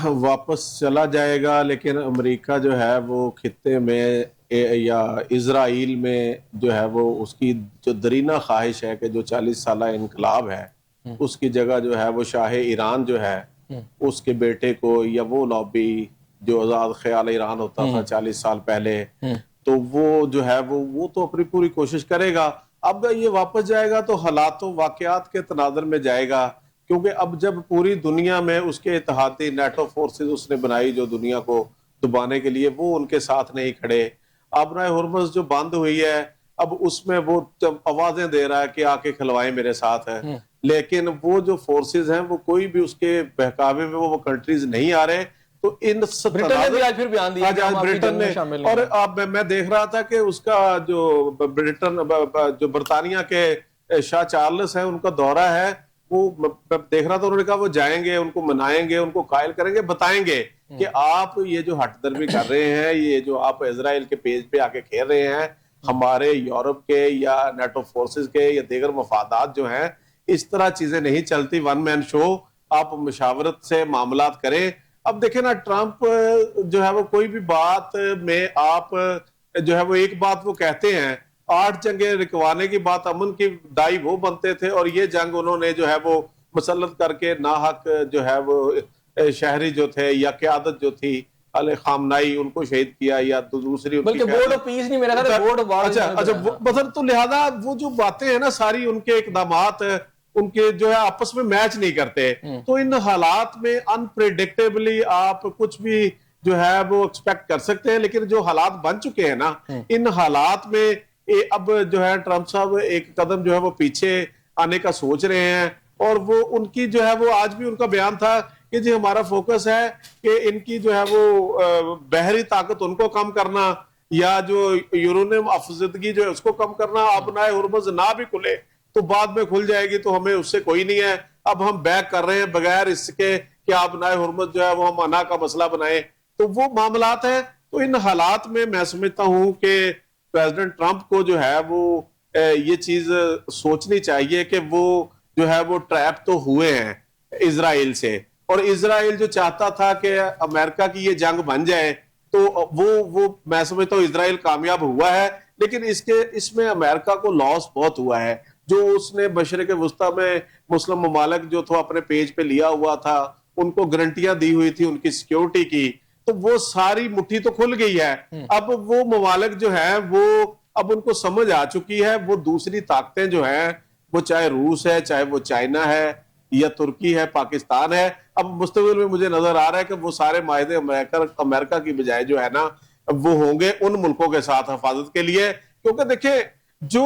واپس چلا جائے گا, لیکن امریکہ جو ہے وہ خطے میں یا اسرائیل میں جو ہے وہ اس کی جو درینہ خواہش ہے کہ جو 40 سالہ انقلاب ہے اس کی جگہ جو ہے وہ شاہ ایران جو ہے اس کے بیٹے کو, یا وہ لابی جو آزاد خیال ایران ہوتا تھا 40 سال پہلے, تو وہ جو ہے وہ تو اپنی پوری کوشش کرے گا. اب یہ واپس جائے گا تو حالات و واقعات کے تناظر میں جائے گا, کیونکہ اب جب پوری دنیا میں اس کے اتحادی نیٹو فورسز اس نے بنائی جو دنیا کو دبانے کے لیے, وہ ان کے ساتھ نہیں کھڑے. آبرائے ہرمز جو بند ہوئی ہے اب اس میں وہ آوازیں دے رہا ہے کہ آ کے کھلوائیں میرے ساتھ ہیں, لیکن وہ جو فورسز ہیں وہ کوئی بھی اس کے بہکاوے میں وہ کنٹریز نہیں آ رہے. تو ان برٹن نے بھی آج پھر بیان دیا برٹن نے, اور اب میں دیکھ رہا تھا کہ اس کا جو برطانیہ کے شاہ چارلس ہیں ان کا دورہ ہے, وہ دیکھ رہا تھا, انہوں نے کہا وہ جائیں گے, ان کو منائیں گے, ان کو قائل کریں گے, بتائیں گے کہ آپ یہ جو ہٹ درمی کر رہے ہیں, یہ جو آپ اسرائیل کے پیج پہ آ کے کھیل رہے ہیں, ہمارے یورپ کے یا نیٹو فورسز کے یا دیگر مفادات جو ہیں, اس طرح چیزیں نہیں چلتی. 1 مین شو, آپ مشاورت سے معاملات کریں. اب دیکھیں نا ٹرمپ جو ہے وہ کوئی بھی بات میں آپ جو ہے وہ ایک بات وہ کہتے ہیں, 8 جنگیں رکوانے کی بات, امن کی دائی وہ بنتے تھے, اور یہ جنگ انہوں نے جو ہے وہ مسلط کر کے ناحق جو ہے وہ شہری جو تھے یا قیادت جو تھی علی خامنائی ان کو شہید کیا, یا دوسری بلکہ بورڈ آف پیس نہیں, میرا خیال ہے بورڈ آف اچھا مثلا, تو لہذا وہ جو باتیں ہیں نا ساری ان کے اقدامات ان کے جو ہے آپس میں میچ نہیں کرتے. تو ان حالات میں انپریڈکٹیبلی آپ کچھ بھی جو ہے وہ ایکسپیکٹ کر سکتے ہیں, لیکن جو حالات بن چکے ہیں نا, ان حالات میں اب جو ہے ٹرمپ صاحب ایک قدم جو ہے وہ پیچھے آنے کا سوچ رہے ہیں. اور وہ ان کی جو ہے وہ آج بھی ان کا بیان تھا کہ جی ہمارا فوکس ہے کہ ان کی جو ہے وہ بحری طاقت ان کو کم کرنا, یا جو یورانیم افزودگی جو ہے اس کو کم کرنا. آبنائے ہرمز نہ بھی کھلے تو بعد میں کھل جائے گی, تو ہمیں اس سے کوئی نہیں ہے. اب ہم بیک کر رہے ہیں بغیر اس کے کہ آبنائے ہرمز جو ہے وہ ہم انا کا مسئلہ بنائیں. تو وہ معاملات ہیں. تو ان حالات میں میں سمجھتا ہوں کہ پریزیڈنٹ ٹرمپ کو جو ہے وہ یہ چیز سوچنی چاہیے کہ وہ جو ہے وہ ٹریپ تو ہوئے ہیں اسرائیل سے, اور اسرائیل جو چاہتا تھا کہ امریکہ کی یہ جنگ بن جائے تو وہ میں سمجھتا ہوں اسرائیل کامیاب ہوا ہے, لیکن اس میں امریکہ کو لاس بہت ہوا ہے. جو اس نے مشرق وسطیٰ میں مسلم ممالک جو تھا اپنے پیج پہ لیا ہوا تھا, ان کو گارنٹیاں دی ہوئی تھی ان کی سیکیورٹی کی, تو وہ ساری مٹھی تو کھل گئی ہے. اب وہ ممالک جو ہیں وہ اب ان کو سمجھ آ چکی ہے, وہ دوسری طاقتیں جو ہیں وہ چاہے روس ہے, چاہے وہ چائنا ہے یا ترکی ہے, پاکستان ہے, اب مستقبل میں مجھے نظر آ رہا ہے کہ وہ سارے معاہدے امریکہ کی بجائے جو ہے نا وہ ہوں گے ان ملکوں کے ساتھ حفاظت کے لیے. کیونکہ دیکھیں جو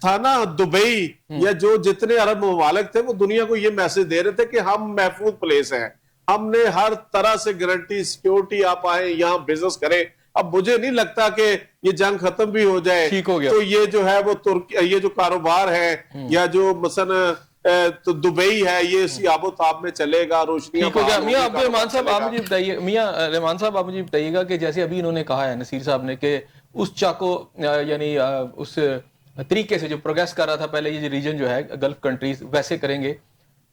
تھا نا دبئی یا جو جتنے عرب ممالک تھے وہ دنیا کو یہ میسج دے رہے تھے کہ ہم محفوظ پلیس ہیں, ہم نے ہر طرح سے گارنٹی سیکیورٹی, آپ آئیں یہاں بزنس کریں. اب مجھے نہیں لگتا کہ یہ جنگ ختم بھی ہو جائے تو یہ جو ہے وہ یہ جو کاروبار ہے یا جو مثلا تو دبئی ہے یہ اسی آب و تاب میں چلے گا, روشنیاں. میاں عبد الرحمان صاحب آپ مجھے بتائیے, میاں رحمان صاحب آپ مجھے بتائیے گا کہ جیسے ابھی انہوں نے کہا ہے نصیر صاحب نے کہ اس چاقو یعنی اس طریقے سے جو پروگریس کر رہا تھا پہلے یہ ریجن جو ہے گلف کنٹریز ویسے کریں گے.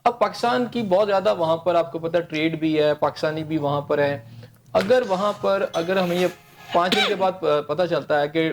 اب پاکستان کی بہت زیادہ وہاں پر آپ کو پتہ ٹریڈ بھی ہے, پاکستانی بھی وہاں پر ہے. اگر وہاں پر اگر ہمیں یہ 5 دن کے بعد پتہ چلتا ہے کہ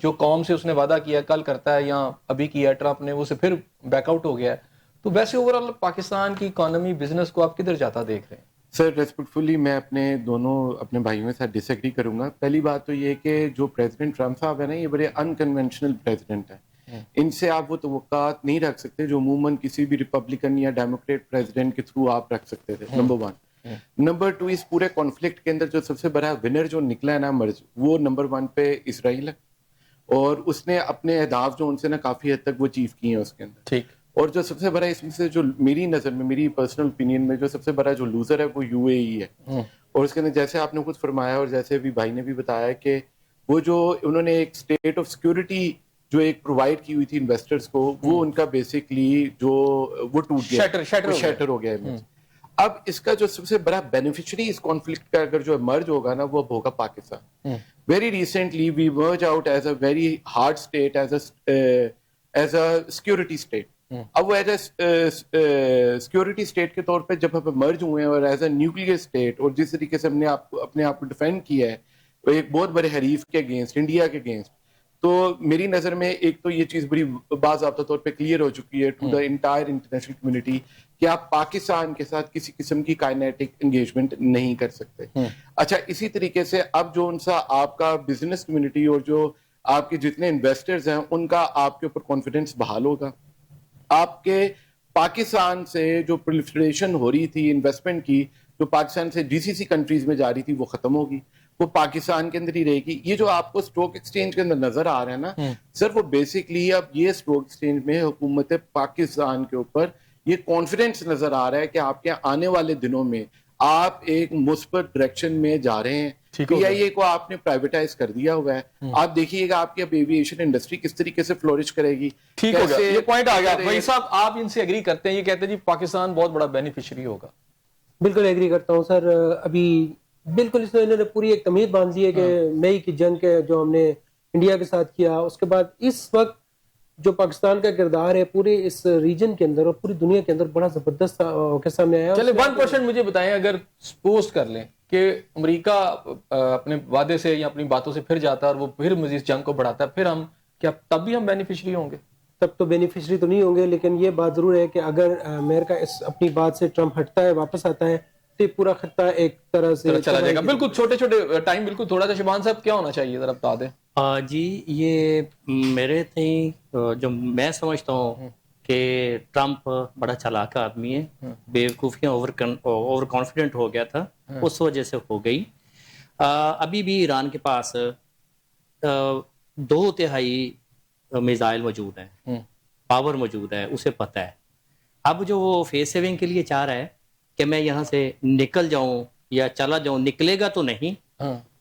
جو قوم سے اس نے وعدہ کیا کل کرتا ہے یا ابھی کیا ٹرمپ نے وہ سے پھر بیک آؤٹ ہو گیا ہے, تو ویسے اوورآل پاکستان کی اکانومی بزنس کو آپ کدھر جاتا دیکھ رہے ہیں؟ سر ریسپیکٹفلی میں اپنے بھائیوں کے ساتھ ڈس ایگری کروں گا. پہلی بات تو یہ کہ جو پریزیڈنٹ ٹرمپ صاحب ہے نا یہ بڑے انکنونشنل پریزیڈنٹ ہیں, ان سے آپ وہ توقعات نہیں رکھ سکتے جو عموماً کسی بھی ریپبلکن یا ڈیموکریٹ پریزیڈنٹ کے تھرو آپ رکھ سکتے تھے. نمبر 1. نمبر 2, اس پورے کانفلکٹ کے اندر جو سب سے بڑا ونر جو نکلا ہے نا مرض, وہ نمبر 1 پہ اسرائیل ہے, اور اس نے اپنے اہداف جو ان سے نا کافی حد تک وہ اچیو کیے ہیں اس کے اندر. ٹھیک. اور جو سب سے بڑا اس میں سے جو میری نظر میں, میری پرسنل اوپینین میں جو سب سے بڑا جو لوزر ہے وہ یو اے ای ہے. اور اس کے اندر جیسے آپ نے خود فرمایا اور جیسے بھی بھائی نے بھی بتایا کہ وہ جو انہوں نے ایک اسٹیٹ آف سیکورٹی جو ایک پرووائڈ کی ہوئی تھی انویسٹرز کو, وہ ان کا بیسکلی جو وہ ٹوٹ گیا, شیٹر ہو گیا. اب اس کا جو سب سے بڑا بینیفیشری اس کانفلکٹ کا اگر جو ایمرج ہوگا نا وہ ہوگا Pakistan. Very recently we merge out as a very hard state, as a security state. اب وہ ایز اے سیکورٹی اسٹیٹ کے طور پہ جب ہم مرج ہوئے ہیں اور ایز اے نیوکلیئر اسٹیٹ, اور جس طریقے سے ہم نے اپنے آپ کو ڈیفینڈ کیا ہے ایک بہت بڑے حریف کے اگینسٹ, انڈیا کے اگینسٹ, تو میری نظر میں ایک تو یہ چیز بڑی باضابطہ طور پہ کلیئر ہو چکی ہے to the entire international community کہ آپ پاکستان کے ساتھ کسی قسم کی کائنیٹک انگیجمنٹ نہیں کر سکتے. اچھا, اسی طریقے سے اب جو ان سا آپ کا بزنس کمیونٹی اور جو آپ کے جتنے انویسٹرز ہیں ان کا آپ کے اوپر کانفیڈنس بحال ہوگا. آپ کے پاکستان سے جو پرولیفریشن ہو رہی تھی انویسٹمنٹ کی, جو پاکستان سے جی سی سی کنٹریز میں جا رہی تھی, وہ ختم ہوگی, وہ پاکستان کے اندر ہی رہے گی. یہ جو آپ کو اسٹاک ایکسچینج کے اندر نظر آ رہا ہے نا سر, وہ بیسکلی اب یہ اسٹاک ایکسچینج میں حکومت پاکستان کے اوپر یہ کانفیڈنس نظر آ رہا ہے کہ آپ کے آنے والے دنوں میں آپ ایک مثبت ڈائریکشن میں جا رہے ہیں. پی آئی اے کو آپ نے پرائیویٹائز کر دیا ہوا ہے. آپ دیکھیے گا آپ کی اب ایویشن انڈسٹری کس طریقے سے فلورش کرے گی. ٹھیک ہو گیا, یہ پوائنٹ آ گیا. بھائی صاحب آپ ان سے ایگری کرتے ہیں, یہ کہتے ہیں جی پاکستان بہت بڑا بینیفیشری ہوگا؟ بالکل ایگری کرتا ہوں سر. ابھی بالکل اس میں انہوں نے پوری ایک تمہید باندھ دی ہے کہ مئی کی جنگ کے جو ہم نے انڈیا کے ساتھ کیا, اس کے بعد اس وقت جو پاکستان کا کردار ہے پورے اس ریجن کے اندر اور پوری دنیا کے اندر بڑا زبردست کے سامنے آیا. چلے 1% مجھے بتائیں, اگر سپوز کر لیں کہ امریکہ اپنے وعدے سے یا اپنی باتوں سے پھر جاتا ہے اور وہ پھر مزید جنگ کو بڑھاتا ہے, پھر ہم کیا تب بھی ہم بینیفیشری ہوں گے؟ تب تو بینیفیشری تو نہیں ہوں گے, لیکن یہ بات ضرور ہے کہ اگر امریکہ اس اپنی بات سے ٹرمپ ہٹتا ہے, واپس آتا ہے, تو پورا خطہ ایک طرح سے چلا جائے گا. بالکل چھوٹے چھوٹے ٹائم بالکل تھوڑا سا. شبان صاحب کیا ہونا چاہیے ذرا بتا دیں. جی, یہ میرے تئیں جو میں سمجھتا ہوں کہ ٹرمپ بڑا چالاک آدمی ہے, بیوقوفیاں اوور کانفیڈنٹ ہو گیا تھا, اس وجہ سے ہو گئی. ابھی بھی ایران کے پاس 2/3 میزائل موجود ہیں, پاور موجود ہے, اسے پتہ ہے. اب جو وہ فیس سیونگ کے لیے چاہ رہا ہے کہ میں یہاں سے نکل جاؤں یا چلا جاؤں, نکلے گا تو نہیں,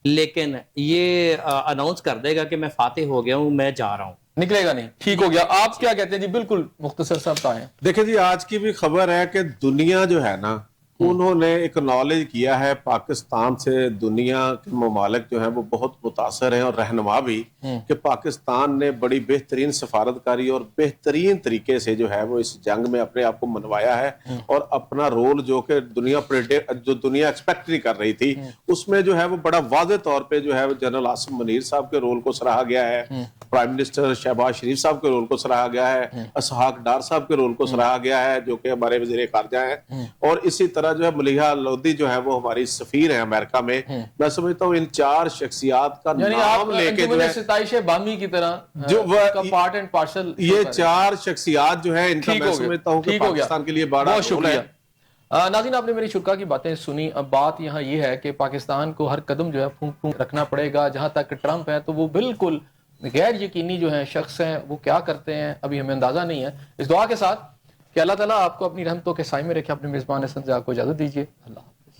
لیکن یہ اناؤنس کر دے گا کہ میں فاتح ہو گیا ہوں, میں جا رہا ہوں. نکلے گا نہیں. ٹھیک ہو گیا. آپ کیا کہتے ہیں جی؟ بالکل مختصر صاحب بتائیں. دیکھیں جی, آج کی بھی خبر ہے کہ دنیا جو ہے نا انہوں نے اکنالج کیا ہے پاکستان سے دنیا کے ممالک جو ہیں وہ بہت متاثر ہیں اور رہنما بھی کہ پاکستان نے بڑی بہترین سفارتکاری اور بہترین طریقے سے جو ہے وہ اس جنگ میں اپنے آپ کو منوایا ہے اور اپنا رول جو کہ دنیا ایکسپیکٹ نہیں کر رہی تھی اس میں جو ہے وہ بڑا واضح طور پہ جو ہے وہ جنرل عاصم منیر صاحب کے رول کو سراہا گیا ہے، پرائم منسٹر شہباز شریف صاحب کے رول کو سراہا گیا ہے، اسحاق ڈار صاحب کے رول کو سراہا گیا ہے جو کہ ہمارے وزیر خارجہ ہیں، اور اسی طرح جو ہے ملیحہ لودھی جو ہے وہ ہماری سفیر ہیں امریکہ میں. میں سمجھتا ہوں ان 4 شخصیات کا یعنی نام لے کے جو ہے ستائش بامی کی طرح جو پارٹ اینڈ پارسل یہ 4 شخصیات جو ہیں ان کا میں سمجھتا ہوں کہ پاکستان کے لیے بڑا بہت شکریہ. ناظرین آپ نے میری شرکا کی باتیں سنی. اب بات یہاں یہ ہے کہ پاکستان کو ہر قدم جو ہے پھونک پھونک رکھنا پڑے گا. جہاں تک ٹرمپ ہے تو وہ بالکل غیر یقینی جو ہیں شخص ہیں، وہ کیا کرتے ہیں ابھی ہمیں اندازہ نہیں ہے. اس دعا کے ساتھ کہ اللہ تعالیٰ آپ کو اپنی رحمتوں کے سائے میں رکھے. اپنے میزبان حسن ضیاء کو اجازت دیجیے. اللہ